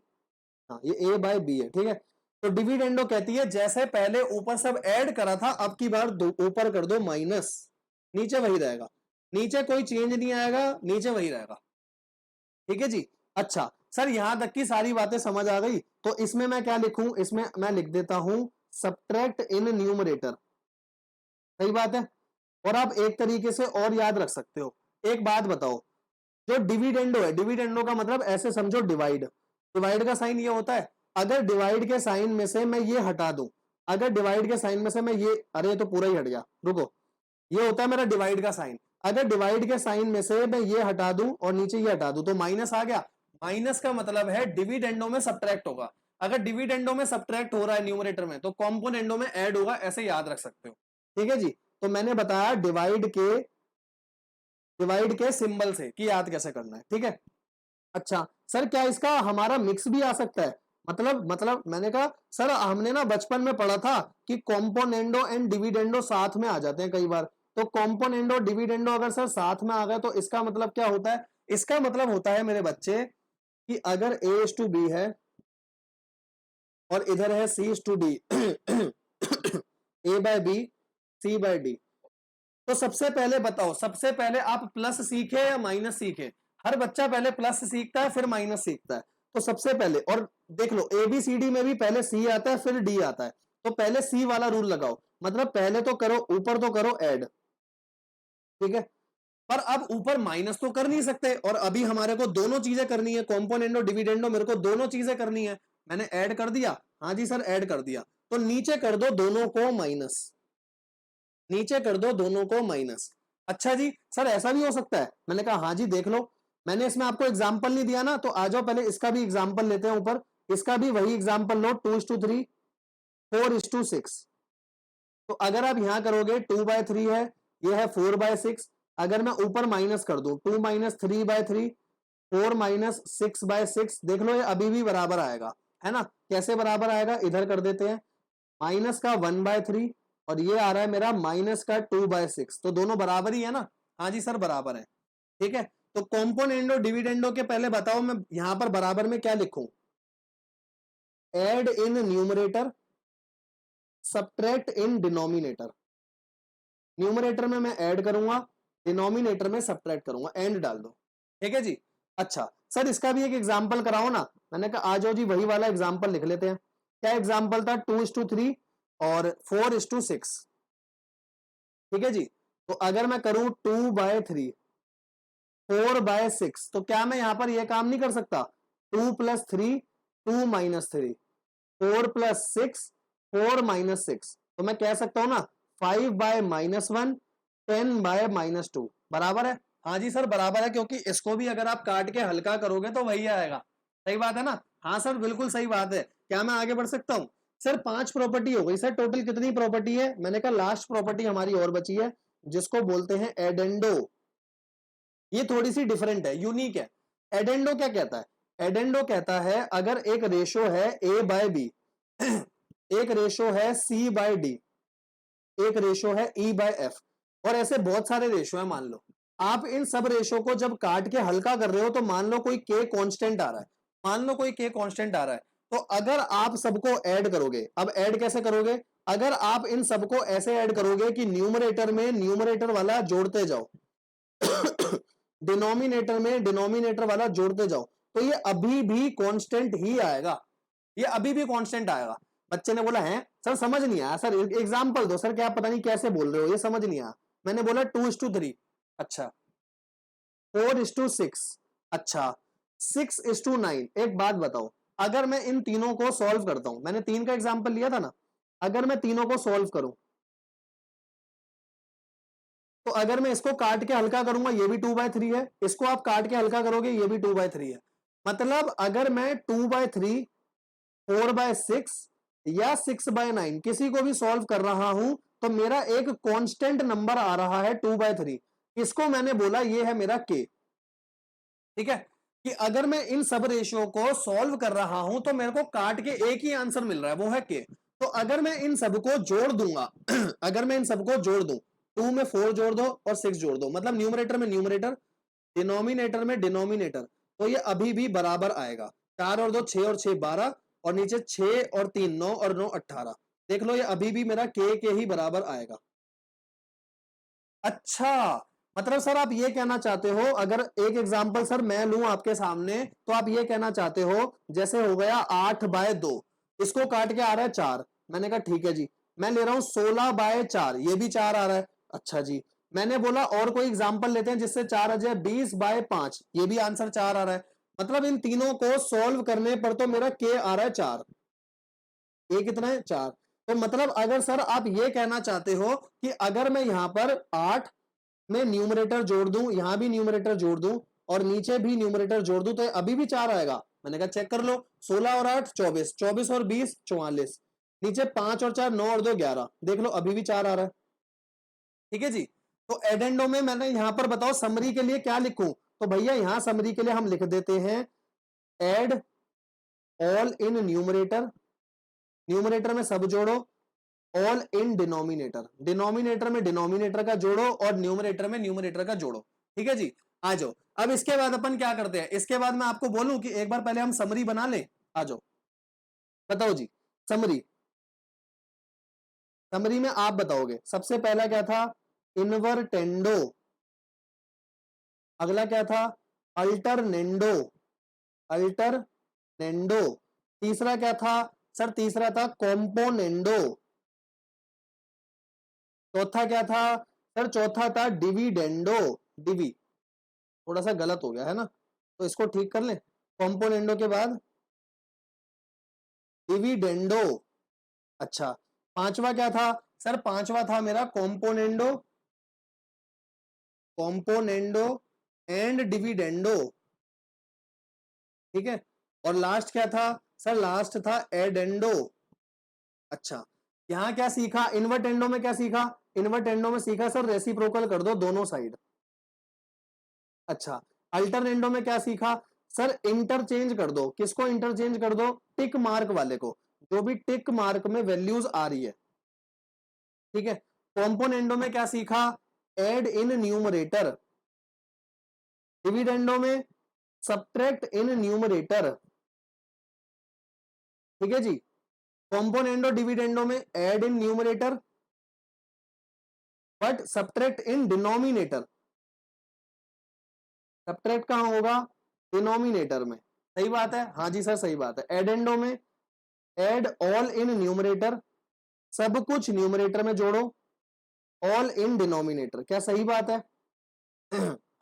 हाँ ये A/B है, ठीक है। तो डिविडेंडो कहती है जैसे पहले ऊपर सब ऐड करा था, अब की बार ऊपर कर दो माइनस, नीचे वही रहेगा, नीचे कोई चेंज नहीं आएगा, नीचे वही रहेगा, ठीक है जी। अच्छा सर यहां तक की सारी बातें समझ आ गई, तो इसमें मैं क्या लिखूं? इसमें मैं लिख देता हूं सब्ट्रैक्ट इन न्यूमरेटर, सही बात है। और आप एक तरीके से और याद रख सकते हो। एक बात बताओ, जो डिविडेंडो है, डिविडेंडो का मतलब ऐसे समझो डिवाइड, डिवाइड का साइन ये होता है, अगर डिवाइड के साइन में से मैं ये हटा दूं, अगर डिवाइड के साइन में से मैं ये, अरे तो पूरा ही हट गया, रुको, ये होता है मेरा डिवाइड का साइन। अगर डिवाइड के साइन में से मैं ये हटा दूं और नीचे ये हटा दूं, तो माइनस आ गया। माइनस का मतलब है डिविडेंडो में सब्ट्रैक्ट होगा। अगर डिविडेंडो में सब्ट्रैक्ट हो रहा है न्यूमरेटर में, तो कॉम्पोनेंडो में ऐड होगा, ऐसे याद रख सकते हो, ठीक है जी। तो मैंने बताया डिवाइड के सिंबल से कि याद कैसे करना है, ठीक है। अच्छा सर क्या इसका हमारा मिक्स भी आ सकता है? मतलब मैंने कहा सर हमने ना बचपन में पढ़ा था कि कॉम्पोनेंडो एंड डिविडेंडो साथ में आ जाते हैं कई बार, तो कॉम्पोनेंडो डिविडेंडो अगर सर साथ में आ गए तो इसका मतलब क्या होता है? इसका मतलब होता है मेरे बच्चे कि अगर A:B है और इधर है C:D A/B C/D, तो सबसे पहले बताओ, सबसे पहले आप प्लस सीखे या माइनस सीखे? हर बच्चा पहले प्लस सीखता है फिर माइनस सीखता है। तो सबसे पहले, और देख लो ABCD में भी पहले C आता है फिर D आता है, तो पहले C वाला रूल लगाओ, मतलब पहले तो करो, ऊपर तो करो ऐड, ठीक है। पर अब ऊपर माइनस तो कर नहीं सकते, और अभी हमारे को दोनों चीजें करनी है, कॉम्पोनेंडो डिविडेंडो, मेरे को दोनों चीजें करनी है। मैंने ऐड कर दिया, हाँ जी सर ऐड कर दिया, तो नीचे कर दो दोनों को माइनस, नीचे कर दो दोनों को माइनस। अच्छा जी सर ऐसा भी हो सकता है? मैंने कहा हाँ जी देख लो, मैंने इसमें आपको एग्जांपल नहीं दिया ना, तो आ जाओ पहले इसका भी एग्जांपल लेते हैं ऊपर, इसका भी वही एग्जांपल लो, 2:3 4:6। तो अगर आप यहां करोगे 2/3 है, ये है 4/6, अगर मैं ऊपर माइनस कर दूं 2 - 3/3 4 - 6/6, देख लो ये अभी भी बराबर आएगा, है ना। कैसे बराबर आएगा? इधर कर देते हैं, माइनस का 1/3 और ये आ रहा है मेरा माइनस का 2/6, तो दोनों बराबर ही है ना। हाँ जी सर बराबर है, ठीक है। तो कॉम्पोनेंडो डिविडेंडो के पहले बताओ मैं यहां पर बराबर में क्या लिखूं? Add in numerator, subtract in denominator. Numerator में मैं ऐड करूंगा, डिनोमिनेटर में सब्ट्रैक्ट करूंगा, एंड डाल दो। ठीक है जी। अच्छा सर इसका भी एक एग्जांपल कराओ ना। मैंने कहा आ जाओ जी, वही वाला एग्जांपल लिख लेते हैं। क्या एग्जांपल था? 2:3 और 4:6। ठीक है जी। तो अगर मैं करूं 2/3 4/6, तो क्या मैं यहां पर यह काम नहीं कर सकता? 2+3 2-3, 4+6 4-6, तो मैं कह सकता हूं ना 5/-1 10/-2 बराबर है। हाँ जी सर बराबर है, क्योंकि इसको भी अगर आप काट के हल्का करोगे तो वही आएगा। सही बात है ना? हाँ सर बिल्कुल सही बात है। क्या मैं आगे बढ़ सकता हूं? सर 5 प्रॉपर्टी हो गई। सर टोटल कितनी प्रॉपर्टी है? मैंने कहा लास्ट प्रॉपर्टी हमारी और बची है, जिसको बोलते हैं एडेंडो। ये थोड़ी सी डिफरेंट है, यूनिक है। एडेंडो क्या कहता है? एडेंडो कहता है अगर एक रेशो है A/B, एक रेशो है C/D, एक रेशो है E/F, और ऐसे बहुत सारे रेशो है। मान लो आप इन सब रेशो को जब काट के हल्का कर रहे हो, तो मान लो कोई K कांस्टेंट आ रहा है, मान लो कोई K कांस्टेंट आ रहा है, तो अगर आप सबको ऐड करोगे, अब ऐड कैसे करोगे? अगर आप इन सबको ऐसे ऐड करोगे कि न्यूमरेटर में न्यूमरेटर वाला जोड़ते जाओ, डिनोमिनेटर में डिनोमिनेटर वाला जोड़ते जाओ, तो ये अभी भी कांस्टेंट ही आएगा। ये अभी भी कांस्टेंट आएगा। बच्चे ने बोला है सर समझ नहीं आया, सर एग्जांपल दो सर, क्या पता नहीं कैसे बोल रहे हो, ये समझ नहीं आया। मैंने बोला 2:3, अच्छा 4:6, अच्छा 6:9। एक बात बताओ, अगर मैं इन तीनों को सॉल्व करता हूं, मैंने 3 का एग्जाम्पल लिया था ना, अगर मैं तीनों को सॉल्व करूं, तो अगर मैं इसको काट के हल्का करूंगा, ये भी 2/3 है, इसको आप काट के हल्का करोगे, ये भी 2/3 है। मतलब अगर मैं 2/3 4/6 या 6/9 किसी को भी सॉल्व कर रहा हूं, तो मेरा एक कांस्टेंट नंबर आ रहा है 2/3। इसको मैंने बोला ये है मेरा के। ठीक है, कि अगर मैं इन सब रेशियो को सॉल्व कर रहा हूं, तो मेरे को काट के एक ही आंसर मिल रहा है, वो है के। तो अगर मैं इन सबको जोड़ दूंगा अगर मैं इन सबको जोड़ दूं, 2 में 4 जोड़ दो और 6 जोड़ दो, मतलब न्यूमरेटर में न्यूमरेटर, डिनोमिनेटर में डिनोमिनेटर, तो ये अभी भी बराबर आएगा। 4 और 2 6 और 6 12, और नीचे 6 और 3 9 और 9 18। देख लो ये अभी भी मेरा के ही बराबर आएगा। अच्छा, मतलब सर आप ये कहना चाहते हो, अगर एक एग्जांपल सर मैं लूं आपके सामने, तो आप ये कहना चाहते हो जैसे हो गया 8/2, इसको काट के आ रहा है 4। मैंने कहा ठीक है जी। मैं ले रहा हूं 16/4, ये भी 4 आ रहा है। अच्छा जी। मैंने बोला और कोई एग्जांपल लेते हैं जिससे 4 आ जाए, 20/5, ये भी आंसर 4 आ रहा है। मतलब इन तीनों को सॉल्व करने पर तो मेरा के आ रहा है 4। ये कितना है? 4। तो मतलब अगर सर आप ये कहना चाहते हो कि अगर मैं यहां पर 8 में न्यूमरेटर जोड़ दूं, यहां भी न्यूमरेटर जोड़ दूं और नीचे भी न्यूमरेटर जोड़ दूं, तो अभी भी 4 आएगा। मैंने कहा चेक कर लो, 16 और 8 24, 24 और 20 44, नीचे 5 और 4 9 और 2 11, देख लो अभी भी 4 आ रहा है। ठीक है जी। तो एडेंडो में मैंने यहां पर बताओ समरी के लिए क्या लिखूं? तो भैया यहां समरी के लिए हम लिख देते हैं add all in numerator, numerator में सब जोड़ो, ऑल इन डिनोमिनेटर, डिनोमिनेटर में डिनोमिनेटर का जोड़ो और न्यूमरेटर में न्यूमरेटर का जोड़ो। ठीक है जी। आ जाओ, अब इसके बाद अपन क्या करते हैं, इसके बाद मैं आपको बोलूं कि एक बार पहले हम समरी बना लें। आ जाओ, बताओ जी। समरी, समरी में आप बताओगे सबसे पहला क्या था? इनवर्टेंडो। अगला क्या था? Alternendo, alternendo. तीसरा क्या था? सर तीसरा था कॉम्पोनेंडो। चौथा क्या था? सर चौथा था डिविडेंडो। डिवी थोड़ा सा गलत हो गया है ना, तो इसको ठीक कर लें। कॉम्पोनेंडो के बाद डिविडेंडो। अच्छा, पांचवा क्या था? सर पांचवा था मेरा कॉम्पोनेंडो, कॉम्पोनेंडो एंड डिविडेंडो। ठीक है, और लास्ट क्या था? सर लास्ट था एडेंडो। अच्छा, यहां क्या सीखा? इन्वर्टेंडो में क्या सीखा? इन्वर्टेंडो में सीखा सर रेसिप्रोकल कर दो दोनों साइड। अच्छा, अल्टरनेंडो में क्या सीखा? सर इंटरचेंज कर दो। किसको इंटरचेंज कर दो? टिक मार्क वाले को, जो भी टिक मार्क में वैल्यूज आ रही है। ठीक है। कॉम्पोनेंडो में क्या सीखा? एड इन न्यूमरेटर, डिविडेंडो में सब्ट्रैक्ट इन न्यूमरेटर, ठीक है जी। कॉम्पोनेंडो डिविडेंडो में add in numerator but subtract in denominator. Subtract कहां होगा? डिनोमिनेटर में। सही बात है, हाँ जी सर सही बात है। एडेंडो में ऐड ऑल इन न्यूमरेटर, सब कुछ न्यूमरेटर में जोड़ो, ऑल इन डिनोमिनेटर। क्या सही बात है?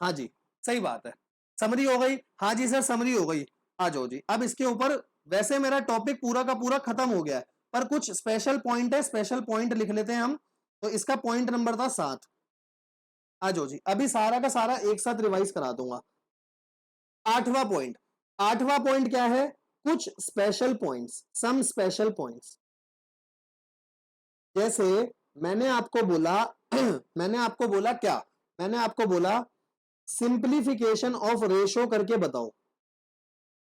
हाँ जी सही बात है। समरी हो गई? हाँ जी सर समरी हो गई। आ जाओ जी, अब इसके ऊपर वैसे मेरा टॉपिक पूरा का पूरा खत्म हो गया है, पर कुछ स्पेशल पॉइंट है, स्पेशल पॉइंट लिख लेते हैं हम। तो इसका पॉइंट नंबर था 7। आ जाओ जी, अभी सारा का सारा एक साथ रिवाइज करा दूंगा। 8वां पॉइंट, 8वां पॉइंट क्या है? कुछ special points, some special points. जैसे मैंने आपको बोला मैंने आपको बोला क्या? मैंने आपको बोला सिंप्लीफिकेशन ऑफ रेशो करके बताओ।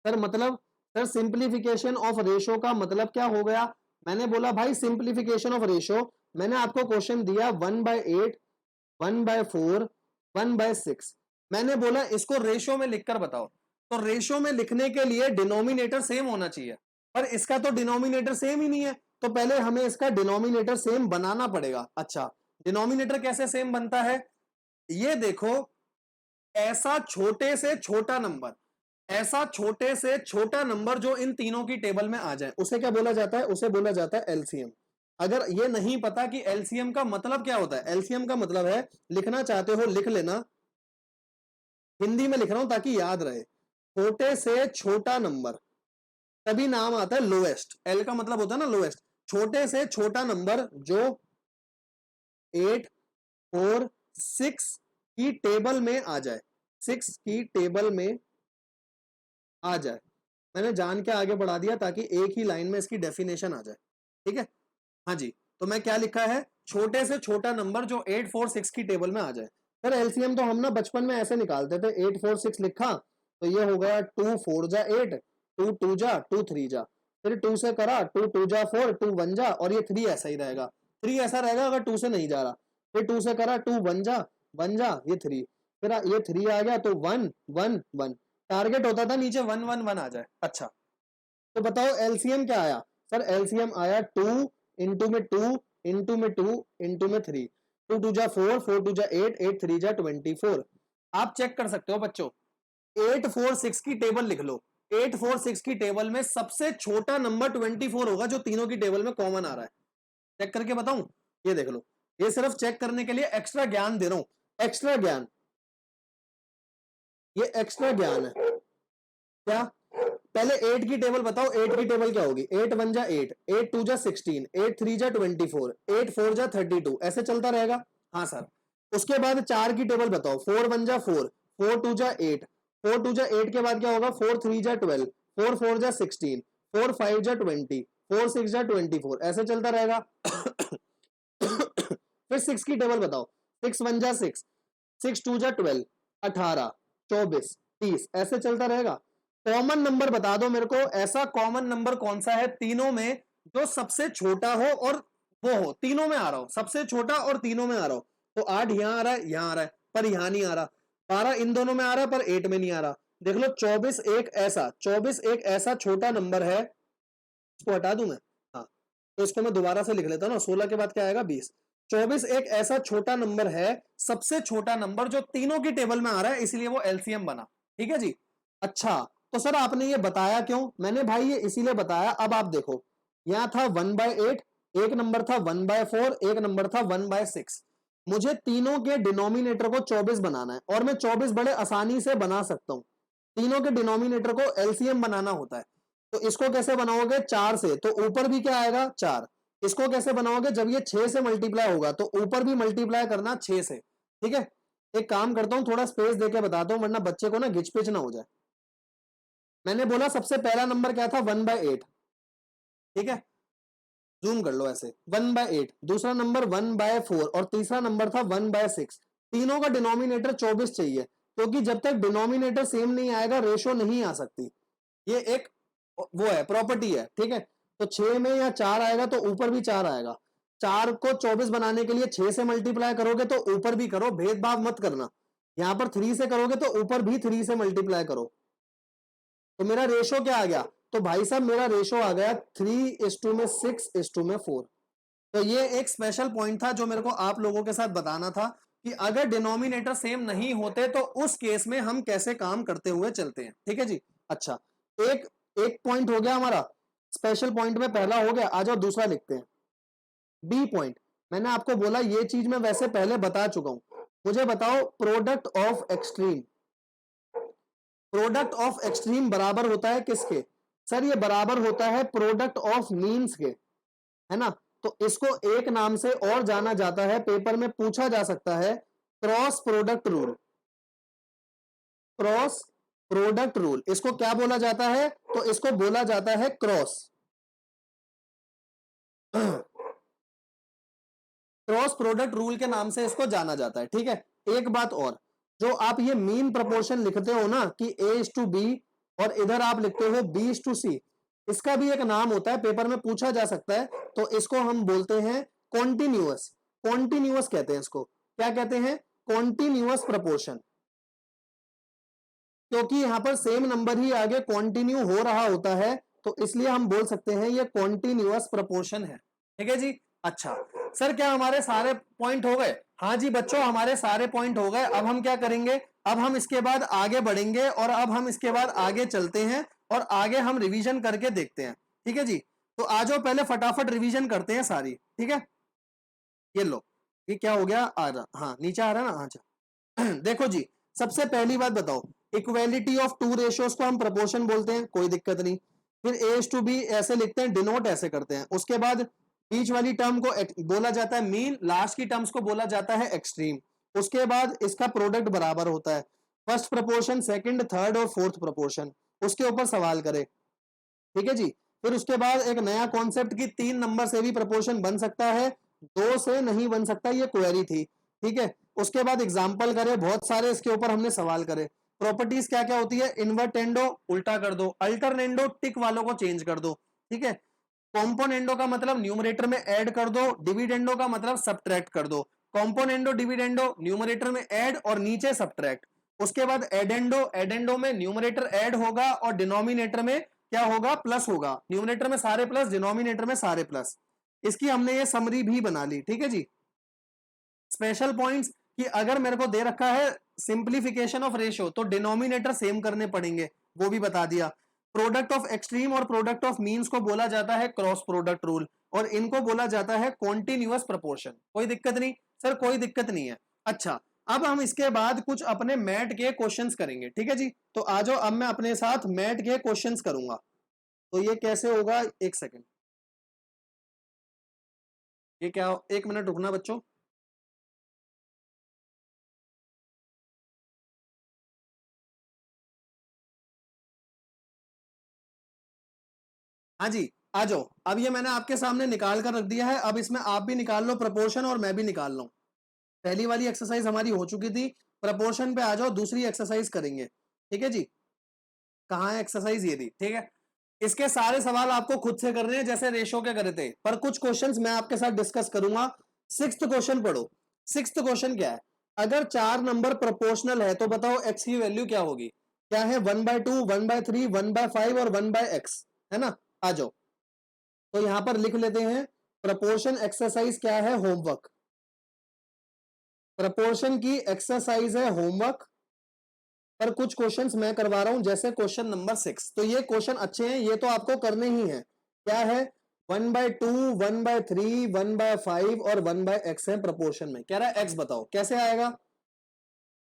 सर मतलब, सर सिंप्लीफिकेशन ऑफ रेशो का मतलब क्या हो गया? मैंने बोला भाई सिंप्लीफिकेशन ऑफ रेशो, मैंने आपको क्वेश्चन दिया 1/8, 1/4, 1/6। मैंने बोला इसको रेशो में लिखकर बताओ। तो रेशो में लिखने के लिए डिनोमिनेटर सेम होना चाहिए, पर इसका तो डिनोमिनेटर सेम ही नहीं है, तो पहले हमें इसका डिनोमिनेटर सेम बनाना पड़ेगा। अच्छा, डिनोमिनेटर कैसे सेम बनता है? ये देखो, ऐसा छोटे से छोटा नंबर, ऐसा छोटे से छोटा नंबर जो इन तीनों की टेबल में आ जाए, उसे क्या बोला जाता है? उसे बोला जाता है एलसीएम। अगर ये नहीं पता कि एलसीएम का मतलब क्या होता है, एलसीएम का मतलब है, लिखना चाहते हो लिख लेना, हिंदी में लिख रहा हूं ताकि याद रहे। छोटे से छोटा नंबर, तभी नाम आता है लोएस्ट। एल का मतलब होता है ना लोएस्ट। छोटे से छोटा नंबर जो 8, 4, 6 की टेबल में आ जाए, 6 की टेबल में आ जाए। मैंने जान के आगे बढ़ा दिया ताकि एक ही लाइन में इसकी डेफिनेशन आ जाए, ठीक है। हाँ जी, तो मैं क्या लिखा है? छोटे से छोटा नंबर जो 8, 4, 6 की टेबल में आ जाए। सर एलसीएम तो हम ना बचपन में ऐसे निकालते थे, 8, 4, 6 लिखा तो ये हो गया 2 4 जा 8, 2 2 जा 2 3 जा, फिर 2 से करा 2 2 जा 4, 2 1 जा, और ये 3 ऐसा ही रहेगा। 3 ऐसा रहेगा अगर 2 से नहीं जा रहा। फिर 2 से करा 2 1 जा 1 जा, ये 3, फिर ये 3 आ गया तो 1 1 1। टारगेट होता था नीचे 1 1 1 आ जाए। अच्छा, तो बताओ एलसीएम क्या आया? सर एलसीएम आया 2 इंटू में 2 इंटू में 2 इंटू में 3, 2 2 जा 4, 4 2 जा 8, 8 3 जा 24। आप चेक कर सकते हो बच्चों, 8 4 6 की टेबल लिख लो। 8 4 6 की टेबल में सबसे छोटा नंबर 24 होगा जो तीनों की टेबल में कॉमन आ रहा है। चेक करके बताऊं? ये देख लो, ये सिर्फ चेक करने के लिए एक्स्ट्रा ज्ञान दे रहा हूं, एक्स्ट्रा ज्ञान, ये एक्स्ट्रा ज्ञान है। क्या? पहले 8 की टेबल बताओ, 8 की टेबल क्या होगी? 8 1 जा 8, 8 2 जा 16, 8 3 जा 24, 8 4 जा 32, ऐसे चलता रहेगा। हाँ सर। उसके बाद 4 की टेबल बताओ, 4 1 जा 4, 4 2 जा 8, 4 2 जा 8 के बाद क्या होगा? 4 3 जा 12, 4 4 जा 16, 4 5 जा 20, 4 6 जा 24, ऐसे चलता रहेगा। फिर 6 की टेबल बताओ, 6 1 जा 6, 6 2 जा 12, 18, 24, 30, ऐसे चलता रहेगा। कॉमन नंबर बता दो मेरे को, ऐसा कॉमन नंबर कौन सा है तीनों में जो सबसे छोटा हो और वो हो, तीनों में आ रहा हो, सबसे छोटा और तीनों में आ रहा हो। तो 8 यहां आ रहा है, यहां आ रहा है, पर यहां नहीं आ रहा। 12 इन दोनों में आ रहा है पर 8 में नहीं आ रहा। देख लो 24 एक ऐसा, 24 एक ऐसा छोटा नंबर है, इसको हटा दूं मैं? हाँ, तो इसको मैं दोबारा से लिख लेता हूँ ना, 16 के बाद क्या आएगा? 20। 24 एक ऐसा छोटा नंबर है, सबसे छोटा नंबर जो तीनों की टेबल में आ रहा है, इसलिए वो एलसीएम बना। ठीक है जी। अच्छा, तो सर आपने ये बताया क्यों? मैंने भाई ये इसीलिए बताया, अब आप देखो, यहां था 1/8, एक नंबर था 1/4, एक नंबर था 1/6। मुझे तीनों के डिनोमिनेटर को 24 बनाना है, और मैं 24 बड़े आसानी से बना सकता हूं। तीनों के डिनोमिनेटर को एलसीएम बनाना होता है। तो इसको कैसे बनाओगे? 4 से, तो ऊपर भी क्या आएगा? 4। इसको कैसे बनाओगे? जब ये 6 से मल्टीप्लाई होगा तो ऊपर भी मल्टीप्लाई करना 6 से। ठीक है, एक काम करता हूं, थोड़ा स्पेस देके बताता हूं, वरना बच्चे को ना घिचपिच ना हो जाए। मैंने बोला सबसे पहला नंबर क्या था? 1/8। ठीक है, जूम कर लो ऐसे, 1/8। दूसरा नंबर 1/4, और तीसरा नंबर था 1/6। तीनों का डिनोमिनेटर 24 चाहिए, क्योंकि जब तक डिनोमिनेटर सेम नहीं आएगा रेशो नहीं आ सकती। ये एक वो है, प्रॉपर्टी है। ठीक है, तो 6 में या 4 आएगा तो ऊपर भी 4 आएगा। 4 को 24 बनाने के लिए 6 से मल्टीप्लाई करोगे तो ऊपर भी करो, भेदभाव मत करना। यहां पर 3 से करोगे तो ऊपर भी 3 से मल्टीप्लाई करो, तो मेरा रेशो क्या आ गया? तो भाई साहब मेरा रेशो आ गया 3:6:4। तो ये एक स्पेशल पॉइंट था जो मेरे को आप लोगों के साथ बताना था कि अगर डिनोमिनेटर सेम नहीं होते तो उस केस में हम कैसे काम करते हुए चलते हैं। ठीक है जी। अच्छा, एक एक पॉइंट हो गया हमारा, स्पेशल पॉइंट में पहला हो गया। आ जाओ दूसरा लिखते हैं, बी पॉइंट। मैंने आपको बोला ये चीज मैं वैसे पहले बता चुका हूं। मुझे बताओ product of extreme. Product of extreme बराबर होता है किसके? सर ये बराबर होता है प्रोडक्ट ऑफ मीन्स के, है ना। तो इसको एक नाम से और जाना जाता है, पेपर में पूछा जा सकता है, cross product rule. Cross product rule इसको क्या बोला जाता है? तो इसको बोला जाता है क्रॉस क्रॉस प्रोडक्ट रूल के नाम से इसको जाना जाता है। ठीक है, एक बात और, जो आप ये मीन प्रोपोर्शन लिखते हो ना कि A:B और इधर आप लिखते हो B:C, इसका भी एक नाम होता है, पेपर में पूछा जा सकता है। तो इसको हम बोलते हैं कॉन्टिन्यूअस। कॉन्टिन्यूअस कहते हैं इसको। क्या कहते हैं? Continuous proportion. क्योंकि यहां पर सेम नंबर ही आगे कॉन्टिन्यू हो रहा होता है, तो इसलिए हम बोल सकते हैं ये कॉन्टिन्यूअस प्रोपोर्शन है। ठीक है जी। अच्छा सर, क्या हमारे सारे पॉइंट हो गए? हाँ जी बच्चों, हमारे सारे पॉइंट हो गए। अब हम क्या करेंगे? अब हम इसके बाद आगे बढ़ेंगे और अब हम इसके बाद आगे चलते हैं और आगे हम रिवीजन करके देखते हैं। ठीक है जी। तो आ जाओ पहले फटाफट रिवीजन करते हैं सारी। ठीक है, ये लो, ये क्या हो गया? आ रहा, हाँ नीचे आ रहा है ना। अच्छा देखो जी, सबसे पहली बात बताओ, इक्वेलिटी ऑफ टू रेशियोज को हम प्रोपोर्शन बोलते हैं, कोई दिक्कत नहीं। फिर A:B ऐसे लिखते हैं, डिनोट ऐसे करते हैं। उसके बाद बीच वाली टर्म को बोला जाता है मीन, लास्ट की टर्म्स को बोला जाता है एक्सट्रीम। उसके बाद इसका प्रोडक्ट बराबर होता है फर्स्ट प्रोपोर्शन, सेकंड, थर्ड और फोर्थ प्रोपोर्शन। उसके ऊपर सवाल करे। ठीक है जी। फिर उसके बाद एक नया कॉन्सेप्ट की 3 नंबर से भी प्रोपोर्शन बन सकता है, 2 से नहीं बन सकता, ये क्वेरी थी। ठीक है, उसके बाद एग्जाम्पल करे बहुत सारे, इसके ऊपर हमने सवाल करे। प्रॉपर्टीज क्या क्या होती है? इन्वर्टेंडो उल्टा कर दो, अल्टरनेंडो टिक वालों को चेंज कर दो। ठीक है, कॉम्पोनेंडो का मतलब न्यूमरेटर में ऐड कर दो, डिविडेंडो का मतलब सब्ट्रैक्ट कर दो। कॉम्पोनेंडो डिविडेंडो न्यूमरेटर में ऐड और नीचे सब्ट्रैक्ट। उसके बाद एडेंडो, एडेंडो में न्यूमरेटर ऐड होगा और डिनोमिनेटर में क्या होगा? प्लस होगा। न्यूमरेटर में सारे प्लस, डिनोमिनेटर में सारे प्लस। इसकी हमने ये समरी भी बना ली। ठीक है जी। स्पेशल पॉइंट्स कि अगर मेरे को दे रखा है सिंप्लीफिकेशन ऑफ रेशियो तो डिनोमिनेटर सेम करने पड़ेंगे, वो भी बता दिया। प्रोडक्ट ऑफ एक्सट्रीम और प्रोडक्ट ऑफ मीन्स को बोला जाता है क्रॉस प्रोडक्ट रूल और इनको बोला जाता है कॉन्टिन्यूअस प्रोपोर्शन। कोई दिक्कत नहीं सर, कोई दिक्कत नहीं है। अच्छा, अब हम इसके बाद कुछ अपने मैथ के क्वेश्चंस करेंगे। ठीक है जी। तो आ जाओ, अब मैं अपने साथ मैथ के क्वेश्चंस करूंगा। तो ये कैसे होगा? एक सेकेंड, ये क्या? एक मिनट रुकना बच्चों। हाँ जी, आ जाओ। अब ये मैंने आपके सामने निकाल कर रख दिया है, अब इसमें आप भी निकाल लो प्रोपोर्शन और मैं भी निकाल लो। पहली वाली एक्सरसाइज हमारी हो चुकी थी, प्रोपोर्शन पे आ जाओ, दूसरी एक्सरसाइज करेंगे। ठीक है जी। कहाँ है एक्सरसाइज? ये थी। ठीक है, इसके सारे सवाल आपको खुद से करने हैं जैसे रेशो के करे थे, पर कुछ क्वेश्चंस मैं आपके साथ डिस्कस करूंगा। सिक्स्थ क्वेश्चन पढ़ो। सिक्स्थ क्वेश्चन क्या है? अगर 4 नंबर प्रोपोर्शनल है तो बताओ एक्स की वैल्यू क्या होगी? क्या है? 1/2, 1/3, 1/5 और 1/x, है ना। आ जाओ, तो यहां पर लिख लेते हैं प्रपोर्शन एक्सरसाइज क्या है? होमवर्क। प्रपोर्शन की एक्सरसाइज है होमवर्क, पर कुछ क्वेश्चंस मैं करवा रहा हूं जैसे क्वेश्चन नंबर 6। तो ये क्वेश्चन अच्छे हैं, ये तो आपको करने ही है। क्या है? 1/2, 1/3, 1/5 और 1/x है प्रपोर्शन में। कह रहा है एक्स बताओ कैसे आएगा?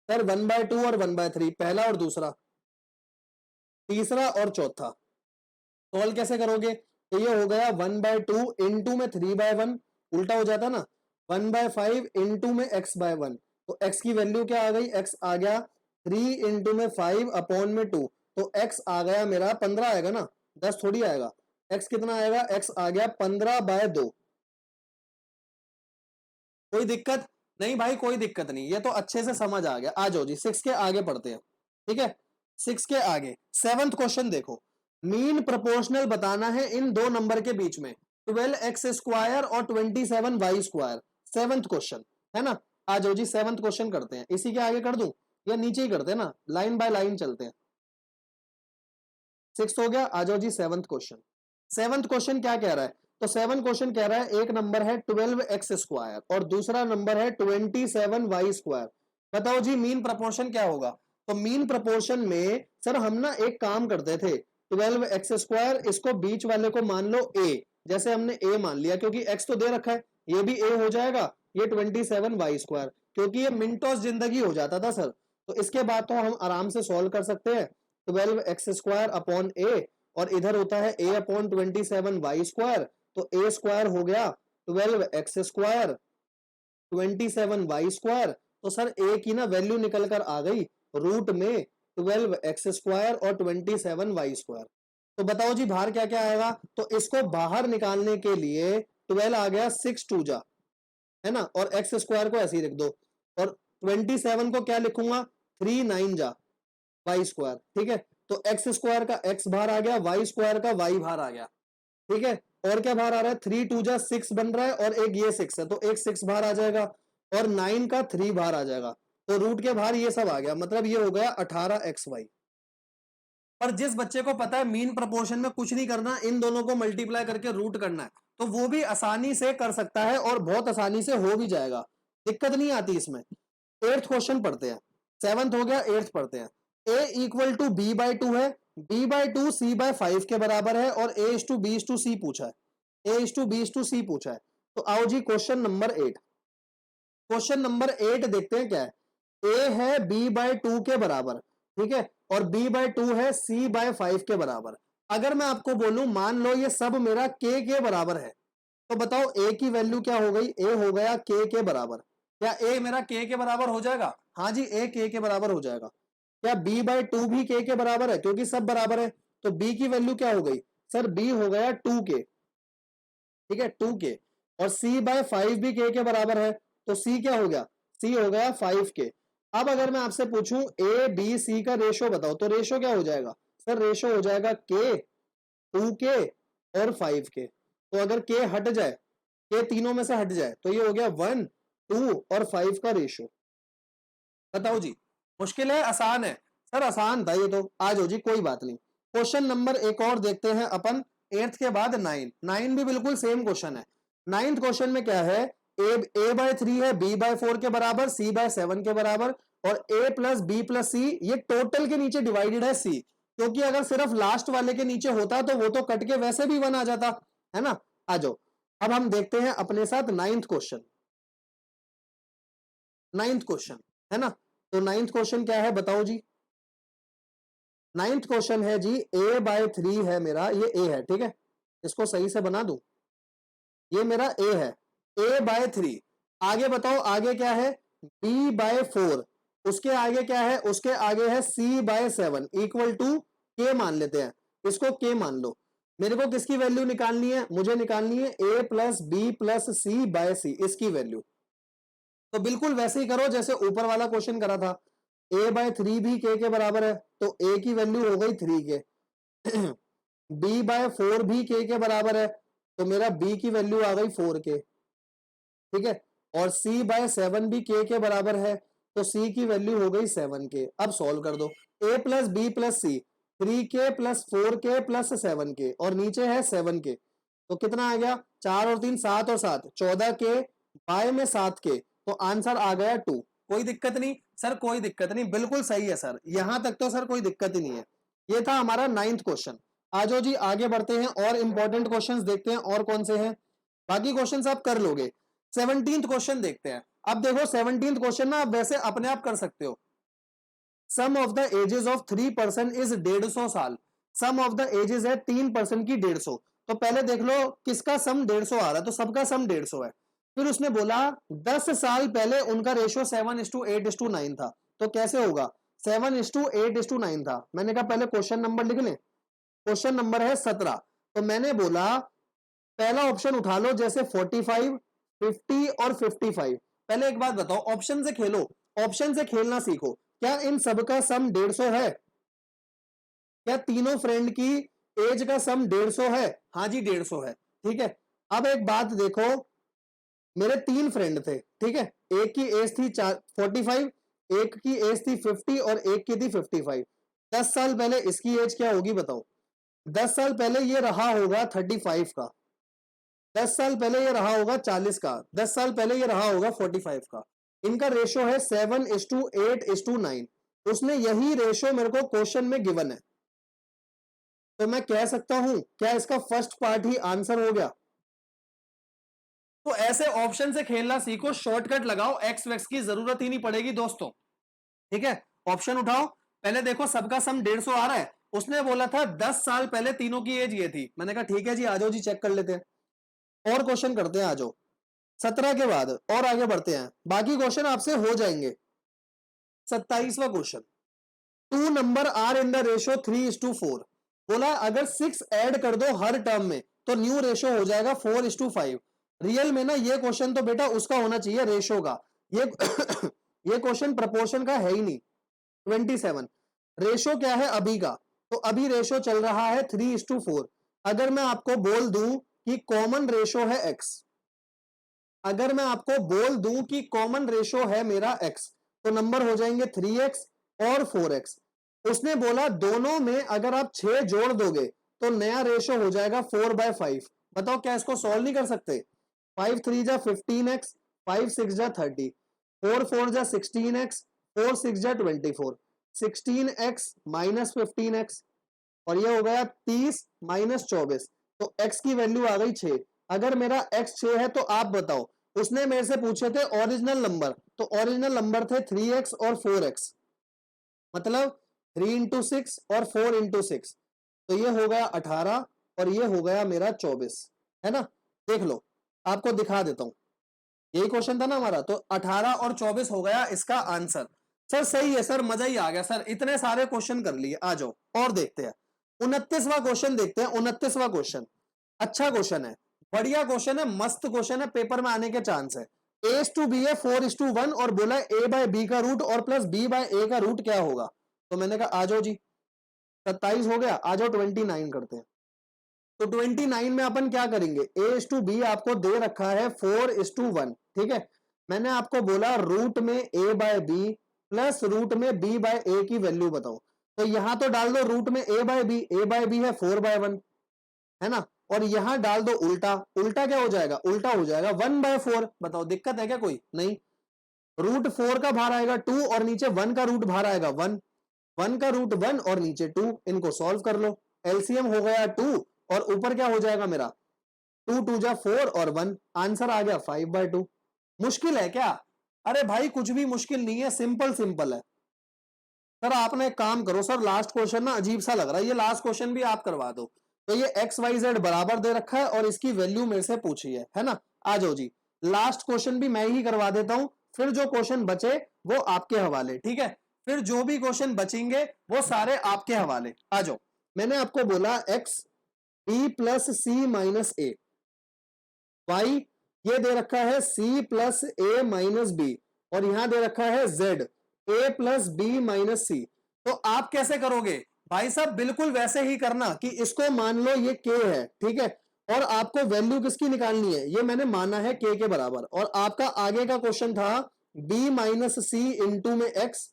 सर 1/2 और 1/3 पहला और दूसरा, तीसरा और चौथा। सॉल्व कैसे करोगे? तो ये हो गया 1/2 इंटू में 3/1, उल्टा हो जाता ना। 1/5 इंटू में x/1, तो x की वैल्यू क्या आ गई? x आ गया 3 इंटू में 5 अपॉन में 2, तो x आ गया मेरा 15 आएगा ना, 10 थोड़ी आएगा। x कितना आएगा? x आ गया 15/2। कोई दिक्कत नहीं भाई, कोई दिक्कत नहीं, ये तो अच्छे से समझ आ गया। आ जाओ जी 6 के आगे पढ़ते हैं। ठीक है, 6 के आगे 7th क्वेश्चन देखो। मीन प्रोपोर्शनल बताना है इन दो नंबर के बीच में, 12x² और 27y²। 7th क्वेश्चन है ना। आ जाओ जी 7th क्वेश्चन करते हैं। इसी के आगे कर दूं या नीचे ही करते हैं ना, लाइन बाय लाइन चलते हैं। 6 हो गया। आ जाओ जी 7th क्वेश्चन। 7th क्वेश्चन क्या कह रहा है? तो 7 क्वेश्चन कह रहा है एक नंबर है 12x² और दूसरा नंबर है 27y²। बताओ जी मीन प्रपोर्शन क्या होगा? तो मीन प्रपोर्शन में सर हम ना एक काम करते थे, 12x², इसको बीच वाले को मान लो a, जैसे हमने a मान लिया क्योंकि x तो दे रखा है, ये भी a हो जाएगा, ये 27y², क्योंकि ये मिनटों जिंदगी हो जाता था सर। तो इसके बाद तो हम आराम से सॉल्व कर सकते हैं। 12x² अपॉन a और इधर होता है a अपॉन 27y², तो a² हो गया 12x², 27y²। तो सर a की ना वैल्यू निकल कर आ गई रूट में 12x² और 27y²। तो बताओ जी बाहर क्या क्या आएगा? तो इसको बाहर निकालने के लिए 12 आ गया 6 2 जा, है ना, और x² को ऐसे ही लिख दो, और 27 को क्या लिखूंगा? 3 9 जा y², ठीक है। तो x² का x बाहर आ गया, y² का y बाहर आ गया, ठीक है। और क्या बाहर आ रहा है? 3 2 जा 6 बन रहा है, और एक ये 6 है, तो एक 6 बाहर आ जाएगा, और 9 का 3 बाहर आ जाएगा, तो रूट के बाहर ये सब आ गया, मतलब ये हो गया 18xy। पर जिस बच्चे को पता है मीन प्रोपोर्शन में कुछ नहीं करना, इन दोनों को मल्टीप्लाई करके रूट करना है, तो वो भी आसानी से कर सकता है और बहुत आसानी से हो भी जाएगा, दिक्कत नहीं आती इसमें। 8th क्वेश्चन पढ़ते हैं। 7th हो गया, 8th पढ़ते हैं। a equal to b by 2 है, b बाई 2 c बाय 5 के बराबर है, और a is to b is to c पूछा है, a is to b is to c पूछा है। तो आओ जी क्वेश्चन नंबर 8। क्वेश्चन नंबर 8 देखते हैं क्या है। a है b बाय 2 के बराबर, ठीक है, और b बाय 2 है c बाय 5 के बराबर। अगर मैं आपको बोलूं मान लो ये सब मेरा k के बराबर है, तो बताओ a की वैल्यू क्या हो गई? a हो गया k के बराबर। क्या a मेरा k के बराबर हो जाएगा? हाँ जी, a k के बराबर हो जाएगा। क्या b बाय 2 भी k के बराबर है? क्योंकि सब बराबर है, तो b की वैल्यू क्या हो गई? सर b हो गया 2k, ठीक है, 2k, और c बाय 5 भी k के बराबर है, तो c क्या हो गया? c हो गया 5k। अब अगर मैं आपसे पूछूं a b c का रेशो बताओ, तो रेशो क्या हो जाएगा? सर रेशो हो जाएगा k, 2k और 5k। तो अगर k हट जाए, k तीनों में से हट जाए, तो ये हो गया 1 2 और 5 का रेशो। बताओ जी मुश्किल है आसान है? सर आसान था ये तो। आ जाओ जी कोई बात नहीं। क्वेश्चन नंबर एक और देखते हैं अपन, 8th के बाद 9 भी बिल्कुल सेम क्वेश्चन है। 9th क्वेश्चन में क्या है? a बाय 3 है, b बाय 4 के बराबर, c बाय 7 के बराबर, और a plus b plus c, ये टोटल के नीचे डिवाइडेड है c, क्योंकि अगर सिर्फ लास्ट वाले के नीचे होता तो वो तो कट के वैसे भी 1 आ जाता, है ना। आ जाओ अब हम देखते हैं अपने साथ 9th क्वेश्चन। 9th क्वेश्चन है ना, तो 9th क्वेश्चन क्या है बताओ जी। 9th क्वेश्चन है जी a बाय 3 है मेरा, ये a है, ठीक है, इसको सही से बना दूं, ये मेरा a है, a बाय 3। आगे बताओ आगे क्या है? b by 4। उसके आगे क्या है? उसके आगे है c by 7 equal to k मान लेते हैं, इसको k मान लो। मेरे को किसकी वैल्यू निकालनी है? मुझे निकालनी है a plus b plus c by c, इसकी वैल्यू। तो बिल्कुल वैसे ही करो जैसे ऊपर वाला क्वेश्चन करा था। a बाय 3 भी k के बराबर है, तो a की वैल्यू हो गई 3k। b बाय 4 भी k के बराबर है, तो मेरा b की वैल्यू आ गई 4k, ठीक है, और c बाय 7 भी k के बराबर है, तो c की वैल्यू हो गई 7k। अब सॉल्व कर दो। a plus B plus C, 3k plus 4k plus 7k, और नीचे है 7k, तो कितना आ गया? 4 और 3 7 और 7 14k, बाय में 7k, तो आंसर आ गया 2। कोई दिक्कत नहीं सर, कोई दिक्कत नहीं, बिल्कुल सही है सर, यहां तक तो सर कोई दिक्कत ही नहीं है। ये था हमारा 9th क्वेश्चन। आ जाओ जी आगे बढ़ते हैं और इंपॉर्टेंट क्वेश्चंस देखते हैं और कौन से हैं। बाकी क्वेश्चंस आप कर लोगे। 17th क्वेश्चन देखते हैं। अब देखो 17th क्वेश्चन ना आप वैसे अपने आप कर सकते हो। Sum of the ages of 3% is 150 साल। सम ऑफ द एजेस है 3% की 150, तो पहले देख लो किसका सम 150 आ रहा है, तो सबका सम 150 है। फिर उसने बोला 10 साल पहले उनका रेशियो 7:8:9 था, तो कैसे होगा? 7:8:9 था। मैंने कहा पहले क्वेश्चन नंबर लिख लें। क्वेश्चन नंबर है 17। तो मैंने बोला पहला ऑप्शन उठा लो, जैसे 45 50 और 55। पहले एक बात बताओ, ऑप्शन से खेलो, ऑप्शन से खेलना सीखो। क्या इन सबका सम 150 है? क्या तीनों फ्रेंड की एज का सम 150 है? हाँ जी 150 है, ठीक है। अब एक बात देखो, मेरे 3 फ्रेंड थे, ठीक है, एक की एज थी 45, एक की एज थी 50 और एक की थी 55। 10 साल पहले इसकी एज क्या होगी बताओ। 10 साल पहले ये रहा होगा 35 का, 10 साल पहले ये रहा होगा 40 का, 10 साल पहले ये रहा होगा 45 का। इनका रेशो है 7:8:9। उसने यही रेशो मेरे को क्वेश्चन में गिवन है, तो मैं कह सकता हूं क्या इसका फर्स्ट पार्ट ही आंसर हो गया। तो ऐसे ऑप्शन से खेलना सीखो, शॉर्टकट लगाओ, एक्स वैक्स की जरूरत ही नहीं पड़ेगी दोस्तों। ठीक है, ऑप्शन उठाओ। पहले देखो सबका सम 150 आ रहा है, उसने बोला था 10 साल पहले तीनों की एज ये थी। मैंने कहा ठीक है जी, आ जाओ जी, चेक कर लेते हैं और क्वेश्चन करते हैं, आ जाओ 17 के बाद और आगे बढ़ते हैं, बाकी क्वेश्चन आपसे हो जाएंगे। 27वां question, 2 number are in the ratio 3:4। बोला अगर 6 ऐड कर दो हर टर्म में तो न्यू रेशो हो जाएगा 4:5। रियल में ना ये क्वेश्चन तो बेटा उसका होना चाहिए रेशो का, ये ये क्वेश्चन प्रपोर्शन का है ही नहीं। 27 रेशो क्या है अभी का, तो अभी रेशो चल रहा है 3:4। अगर मैं आपको बोल दूं कि कॉमन रेशो है x, अगर मैं आपको बोल दूं कि कॉमन रेशो है मेरा x, तो नंबर हो जाएंगे 3x और 4x। उसने बोला दोनों में अगर आप 6 जोड़ दोगे तो नया रेशो हो जाएगा 4/5। बताओ क्या इसको सॉल्व नहीं कर सकते। 5 3 जा 15x, 5 6 जा 30, 4 4 जा 16x, 4 6 जा 24, 16x माइनस 15x, और ये हो गया 30 माइनस 24। तो x की वैल्यू आ गई 6। अगर मेरा x 6 है तो आप बताओ, उसने मेरे से पूछे थे ओरिजिनल नंबर, तो ओरिजिनल नंबर थे 3x और 4x, मतलब 3 इंटू 6 और 4 इंटू 6, तो ये हो गया 18 और ये हो गया मेरा 24, है ना। देख लो आपको दिखा देता हूं, यही क्वेश्चन था ना हमारा, तो 18 और 24 हो गया इसका आंसर। सर सही है सर, मजा ही आ गया सर, इतने सारे क्वेश्चन कर लिए। आ जाओ और देखते हैं 29वां क्वेश्चन देखते हैं। 29वां क्वेश्चन अच्छा क्वेश्चन है, बढ़िया क्वेश्चन है, मस्त क्वेश्चन है, पेपर में आने के चांस है। a/b है 4:1 और बोला a/b का रूट और प्लस b/a का रूट क्या होगा। तो मैंने कहा आ जाओ जी, 27 हो गया, आ जाओ 29 करते हैं। तो 29 में अपन क्या करेंगे, a/b आपको दे रखा है 4:1, ठीक है। मैंने आपको बोला रूट में a/b प्लस रूट में b/a की वैल्यू बताओ, तो यहां तो डाल दो रूट में a/b, a/b है 4/1, है ना, और यहां डाल दो उल्टा, उल्टा क्या हो जाएगा, उल्टा हो जाएगा 1/4। बताओ दिक्कत है क्या कोई, नहीं। रूट 4 का भार आएगा 2 और नीचे 1 का रूट भार आएगा 1, 1 का रूट 1 और नीचे 2, इनको सॉल्व कर लो। एलसीएम हो गया 2 और ऊपर क्या हो जाएगा मेरा 2 2 जा 4 और 1, आंसर आ गया 5/2। मुश्किल है क्या, अरे भाई कुछ भी मुश्किल नहीं है, सिंपल सिंपल है। सर आपने एक काम करो सर, लास्ट क्वेश्चन ना अजीब सा लग रहा है, ये लास्ट क्वेश्चन भी आप करवा दो। तो ये XYZ बराबर दे रखा है और इसकी वैल्यू मेरे से पूछी है ना। आ जाओ जी, लास्ट क्वेश्चन भी मैं ही करवा देता हूं, फिर जो क्वेश्चन बचे वो आपके हवाले, ठीक है। फिर जो भी क्वेश्चन बचेंगे वो सारे आपके हवाले। आ जाओ, मैंने आपको बोला x b plus C minus A, Y ये दे रखा है c plus A minus B, और यहां दे रखा है z a plus B minus C. तो आप कैसे करोगे भाई साहब, बिल्कुल वैसे ही करना कि इसको मान लो ये k है, ठीक है, और आपको वैल्यू किसकी निकालनी है, ये मैंने माना है k के बराबर, और आपका आगे का क्वेश्चन था b माइनस सी इंटू में x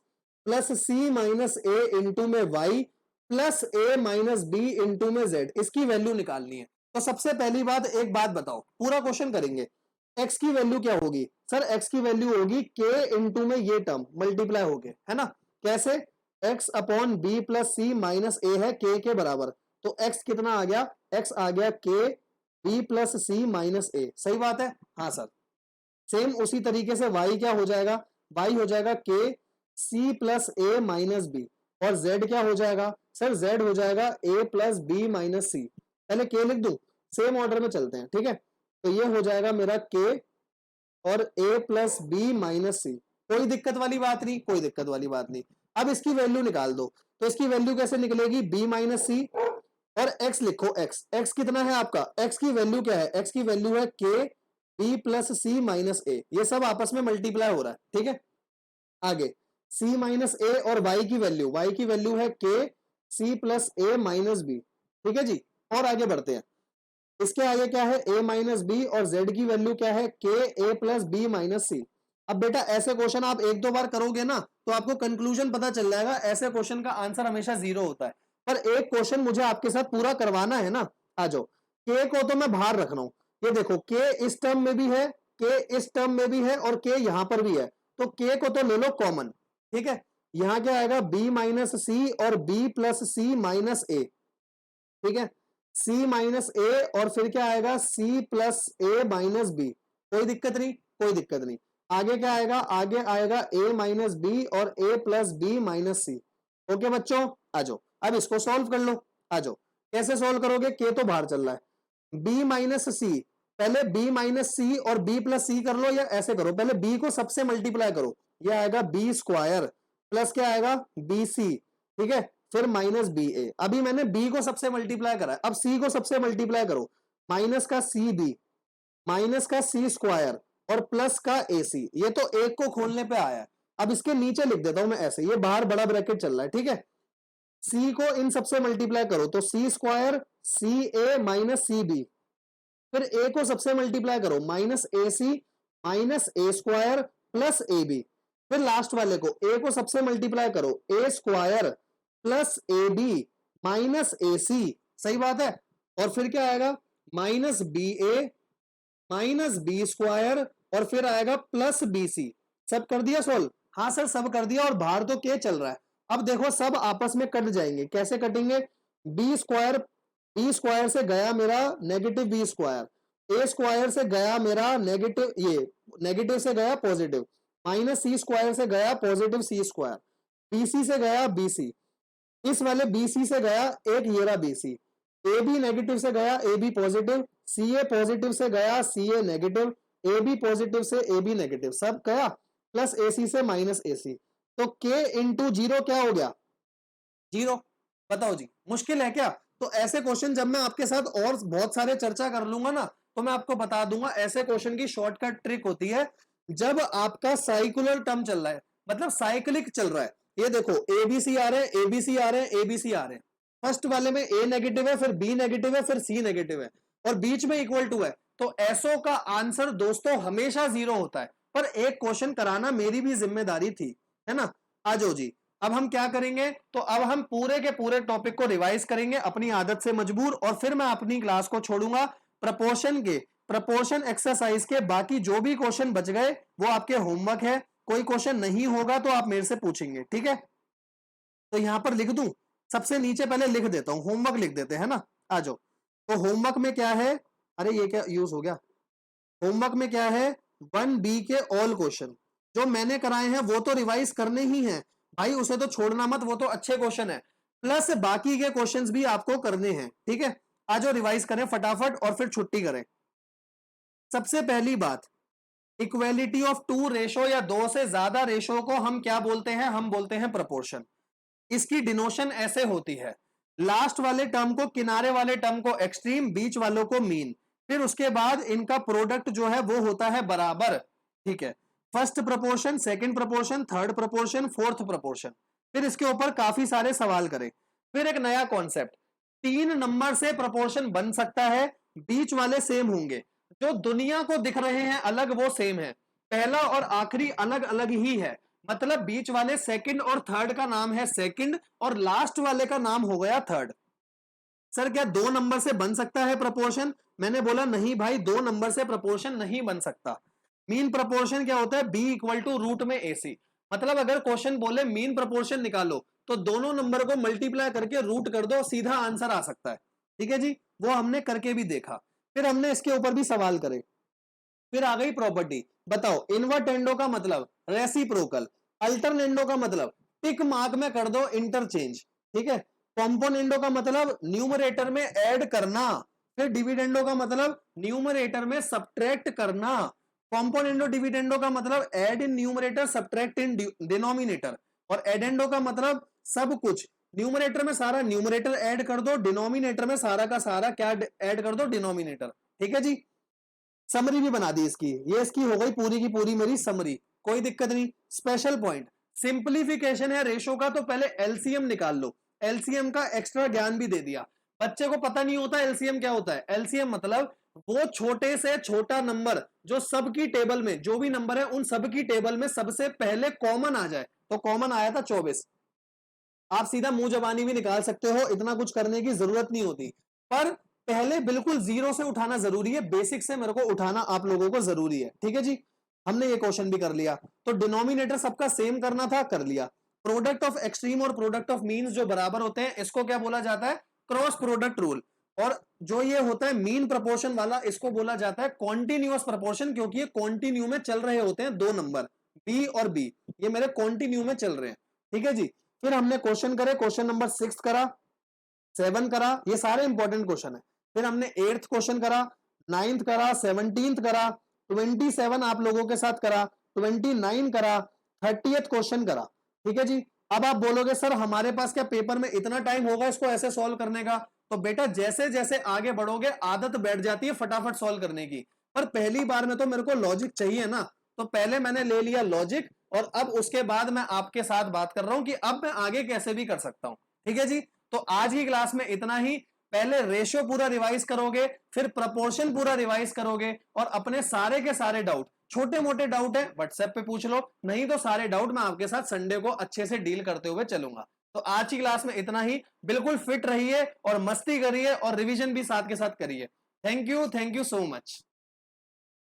plus C minus A into में y plus a minus B into में z, इसकी वैल्यू निकालनी है। तो सबसे पहली बात, एक बात बताओ, पूरा क्वेश्चन करेंगे, x की वैल्यू क्या होगी। सर x की वैल्यू होगी k इंटू में ये टर्म मल्टीप्लाई हो गए, है ना। कैसे, x upon B plus C minus ए है k के बराबर, तो x कितना आ गया, x आ गया k B plus C minus ए, सही बात है, हाँ सर। सेम उसी तरीके से y क्या हो जाएगा, y हो जाएगा k C plus A minus B, और z क्या हो जाएगा, सर z हो जाएगा a प्लस बी माइनस सी। पहले k लिख दूं, सेम ऑर्डर में चलते हैं, ठीक है। तो ये हो जाएगा मेरा k और a प्लस बी माइनस सी, कोई दिक्कत वाली बात नहीं, कोई दिक्कत वाली बात नहीं। अब इसकी वैल्यू निकाल दो, तो इसकी वैल्यू कैसे निकलेगी, b माइनस सी और x लिखो, x कितना है आपका, x की वैल्यू क्या है, x की वैल्यू है k b plus C minus ए, ये सब आपस में मल्टीप्लाई हो रहा है, ठीक है। आगे c माइनस ए और y की वैल्यू है k c plus A minus B, ठीक है जी। और आगे बढ़ते हैं, इसके आगे क्या है a माइनस बी और z की वैल्यू क्या है k a plus B minus C. अब बेटा ऐसे क्वेश्चन आप एक दो बार करोगे ना तो आपको कंक्लूजन पता चल जाएगा, ऐसे क्वेश्चन का आंसर हमेशा 0 होता है। पर एक क्वेश्चन मुझे आपके साथ पूरा करवाना है ना, आ जाओ। के को तो मैं बाहर रख रहा हूं, ये देखो के इस टर्म में भी है, के इस टर्म में भी है और के यहां पर भी है, तो के को तो ले लो कॉमन, ठीक है। यहां क्या आएगा, बी माइनस सी और बी प्लस सी माइनस ए, ठीक है। सी माइनस ए और फिर क्या आएगा, C plus A minus B, कोई दिक्कत नहीं, कोई दिक्कत नहीं। आगे क्या आएगा, आगे आएगा ए माइनस बी और ए प्लस बी माइनस सी। ओके बच्चों, आ जाओ अब इसको सॉल्व कर लो, आ जाओ। कैसे सॉल्व करोगे, के तो बाहर चल रहा है, बी माइनस सी, पहले बी माइनस सी और बी प्लस सी कर लो, या ऐसे करो, पहले बी को सबसे मल्टीप्लाई करो, यह आएगा बी स्क्वायर प्लस क्या आएगा, बी सी, ठीक है, फिर माइनस बी ए। अभी मैंने बी को सबसे मल्टीप्लाई करा है, अब सी को सबसे मल्टीप्लाई करो, माइनस का सी बी, माइनस का सी स्क्वायर और प्लस का ए सी। ये तो एक को खोलने पे आया है, अब इसके नीचे लिख देता हूं मैं ऐसे, ये बाहर बड़ा ब्रैकेट चल रहा है, ठीक है। सी को इन सबसे मल्टीप्लाई करो तो C square C A minus C B, फिर ए को सबसे मल्टीप्लाई करो, minus A C minus A square plus A B, फिर लास्ट वाले को ए को सबसे मल्टीप्लाई करो, A square plus A B minus A C, सही बात है। और फिर क्या आएगा, minus B A minus B square और फिर आएगा प्लस बी सी। सब कर दिया सोल्व, हाँ सर सब कर दिया, और बाहर तो के चल रहा है। अब देखो सब आपस में कट जाएंगे, कैसे कटेंगे, बी स्क्वायर से गया मेरा नेगेटिव बी स्क्वायर, ए स्क्वायर से गया मेरा नेगेटिव, ये नेगेटिव से गया पॉजिटिव, माइनस सी स्क्वायर से गया पॉजिटिव सी स्क्वायर, बीसी से गया बीसी, इस वाले बीसी से गया एक ये रहा बीसी, ए बी नेगेटिव से गया A B positive, C A positive से गया C A negative, A B positive से ए बी नेगेटिव, सब गया, प्लस ए सी से माइनस ए सी, तो के इंटू जीरो क्या हो गया, जीरो। बताओ जी, मुश्किल है क्या। तो ऐसे क्वेश्चन जब मैं आपके साथ और बहुत सारे चर्चा कर लूंगा ना, तो मैं आपको बता दूंगा ऐसे क्वेश्चन की शॉर्टकट ट्रिक होती है, जब आपका साइकुलर टर्म चल रहा है, मतलब साइक्लिक चल रहा है। ये देखो एबीसी आ रहे हैं, एबीसी आ रहे हैं, एबीसी आ रहे हैं, फर्स्ट वाले में ए नेगेटिव है, फिर बी नेगेटिव है, फिर सी नेगेटिव है, और बीच में इक्वल टू है, तो एसओ का आंसर दोस्तों हमेशा 0 होता है। पर एक क्वेश्चन कराना मेरी भी जिम्मेदारी थी, है ना। आ जाओ जी, अब हम क्या करेंगे, तो अब हम पूरे के पूरे टॉपिक को रिवाइज करेंगे अपनी आदत से मजबूर, और फिर मैं अपनी क्लास को छोड़ूंगा। प्रपोर्शन एक्सरसाइज के बाकी जो भी क्वेश्चन बच गए वो आपके होमवर्क है, कोई क्वेश्चन नहीं होगा तो आप मेरे से पूछेंगे, ठीक है। तो यहां पर लिख दूं, सबसे नीचे पहले लिख देता हूं, होमवर्क लिख देते हैं ना। आ जाओ, तो होमवर्क में क्या है, अरे ये क्या यूज हो गया, होमवर्क में क्या है, 1B के ऑल क्वेश्चन जो मैंने कराए हैं वो तो रिवाइज करने ही हैं भाई, उसे तो छोड़ना मत, वो तो अच्छे क्वेश्चन है, प्लस बाकी के क्वेश्चंस भी आपको करने हैं, ठीक है। आज जो रिवाइज करें फटाफट और फिर छुट्टी करें। सबसे पहली बात, इक्वेलिटी ऑफ टू रेशो या दो से ज्यादा रेशो को हम क्या बोलते हैं, हम बोलते हैं प्रपोर्शन। इसकी डिनोशन ऐसे होती है, लास्ट वाले टर्म को, किनारे वाले टर्म को एक्सट्रीम, बीच वालों को मीन, फिर उसके बाद इनका प्रोडक्ट जो है वो होता है बराबर, ठीक है। First proportion, second proportion, third proportion, fourth proportion, फिर इसके ऊपर काफी सारे सवाल करें। फिर एक नया कॉन्सेप्ट, 3 नंबर से प्रपोर्शन बन सकता है, बीच वाले सेम होंगे, जो दुनिया को दिख रहे हैं अलग वो सेम है, पहला और आखिरी अलग अलग ही है, मतलब बीच वाले सेकंड और थर्ड का नाम है सेकंड और लास्ट वाले का नाम हो गया थर्ड। सर क्या 2 नंबर से बन सकता है प्रपोर्शन, मैंने बोला नहीं भाई, 2 नंबर से प्रपोर्शन नहीं बन सकता। मीन प्रपोर्शन क्या होता है, बी इक्वल टू रूट में ए सी, मतलब अगर क्वेश्चन बोले मीन प्रपोर्शन निकालो तो दोनों नंबर को मल्टीप्लाई करके रूट कर दो, सीधा आंसर आ सकता है, ठीक है जी, वो हमने करके भी देखा। फिर हमने इसके ऊपर भी सवाल करे। फिर आ गई प्रॉपर्टी, बताओ इन्वर्टेंडो का मतलब रेसिप्रोकल, अल्टरनेंडो का मतलब टिक मार्क में कर दो इंटरचेंज, ठीक है। कॉम्पोनेंडो का मतलब न्यूमरेटर में ऐड करना, फिर डिविडेंडो का मतलब न्यूमरेटर में सब्ट्रैक्ट करना, कॉम्पोनेंडो डिविडेंडो का मतलब add in numerator subtract in denominator, और एडेंडो का मतलब सब कुछ, न्यूमरेटर में सारा न्यूमरेटर ऐड कर दो, डिनोमिनेटर में सारा का सारा क्या ऐड कर दो, डिनोमिनेटर, ठीक है जी। समरी भी बना दी इसकी, ये इसकी हो गई पूरी की पूरी मेरी समरी, कोई दिक्कत नहीं। स्पेशल पॉइंट, सिंप्लीफिकेशन है रेशो का, तो पहले एलसीएम निकाल लो, एलसीएम का एक्स्ट्रा ज्ञान भी दे दिया। बच्चे को पता नहीं होता एलसीएम क्या होता है, एलसीएम मतलब वो छोटे से छोटा नंबर जो सबकी टेबल में, जो भी नंबर है उन सबकी टेबल में सबसे पहले कॉमन आ जाए। तो कॉमन आया था 24। आप सीधा मुंह जबानी भी निकाल सकते हो, इतना कुछ करने की जरूरत नहीं होती, पर पहले बिल्कुल जीरो से उठाना जरूरी है, बेसिक से मेरे को उठाना आप लोगों को जरूरी है। ठीक है जी, हमने ये क्वेश्चन भी कर लिया। तो डिनोमिनेटर सबका सेम करना था, कर लिया। प्रोडक्ट ऑफ एक्सट्रीम और प्रोडक्ट ऑफ मीन्स जो बराबर होते हैं, इसको क्या बोला जाता है? Cross product rule. और जो ये होता है मीन प्रपोर्शन वाला, इसको बोला जाता है कॉन्टिन्यूअस प्रपोर्शन, क्योंकि ये कॉन्टिन्यू में चल रहे होते हैं दो नंबर, बी और बी, ये मेरे कॉन्टिन्यू में चल रहे हैं। ठीक है जी। फिर हमने क्वेश्चन करे, क्वेश्चन नंबर 6 करा, 7 करा, ये सारे इंपॉर्टेंट क्वेश्चन है। फिर हमने 8th क्वेश्चन करा, 9th करा, 17th करा, 27 आप लोगों के साथ करा, 29 करा, 30th क्वेश्चन करा। ठीक है जी। अब आप बोलोगे सर हमारे पास क्या पेपर में इतना टाइम होगा इसको ऐसे सॉल्व करने का? तो बेटा जैसे जैसे आगे बढ़ोगे आदत बैठ जाती है फटाफट सॉल्व करने की, पर पहली बार में तो मेरे को लॉजिक चाहिए ना। तो पहले मैंने ले लिया लॉजिक, और अब उसके बाद मैं आपके साथ बात कर रहा हूं कि अब मैं आगे कैसे भी कर सकता हूं। ठीक है जी। तो आज की क्लास में इतना ही। पहले रेशियो पूरा रिवाइज करोगे, फिर प्रपोर्शन पूरा रिवाइज करोगे, और अपने सारे के सारे डाउट, छोटे मोटे डाउट है व्हाट्सएप पे पूछ लो, नहीं तो सारे डाउट मैं आपके साथ संडे को अच्छे से डील करते हुए चलूंगा। तो आज की क्लास में इतना ही। बिल्कुल फिट रहिए और मस्ती करिए और रिवीजन भी साथ के साथ करिए। Thank you so much.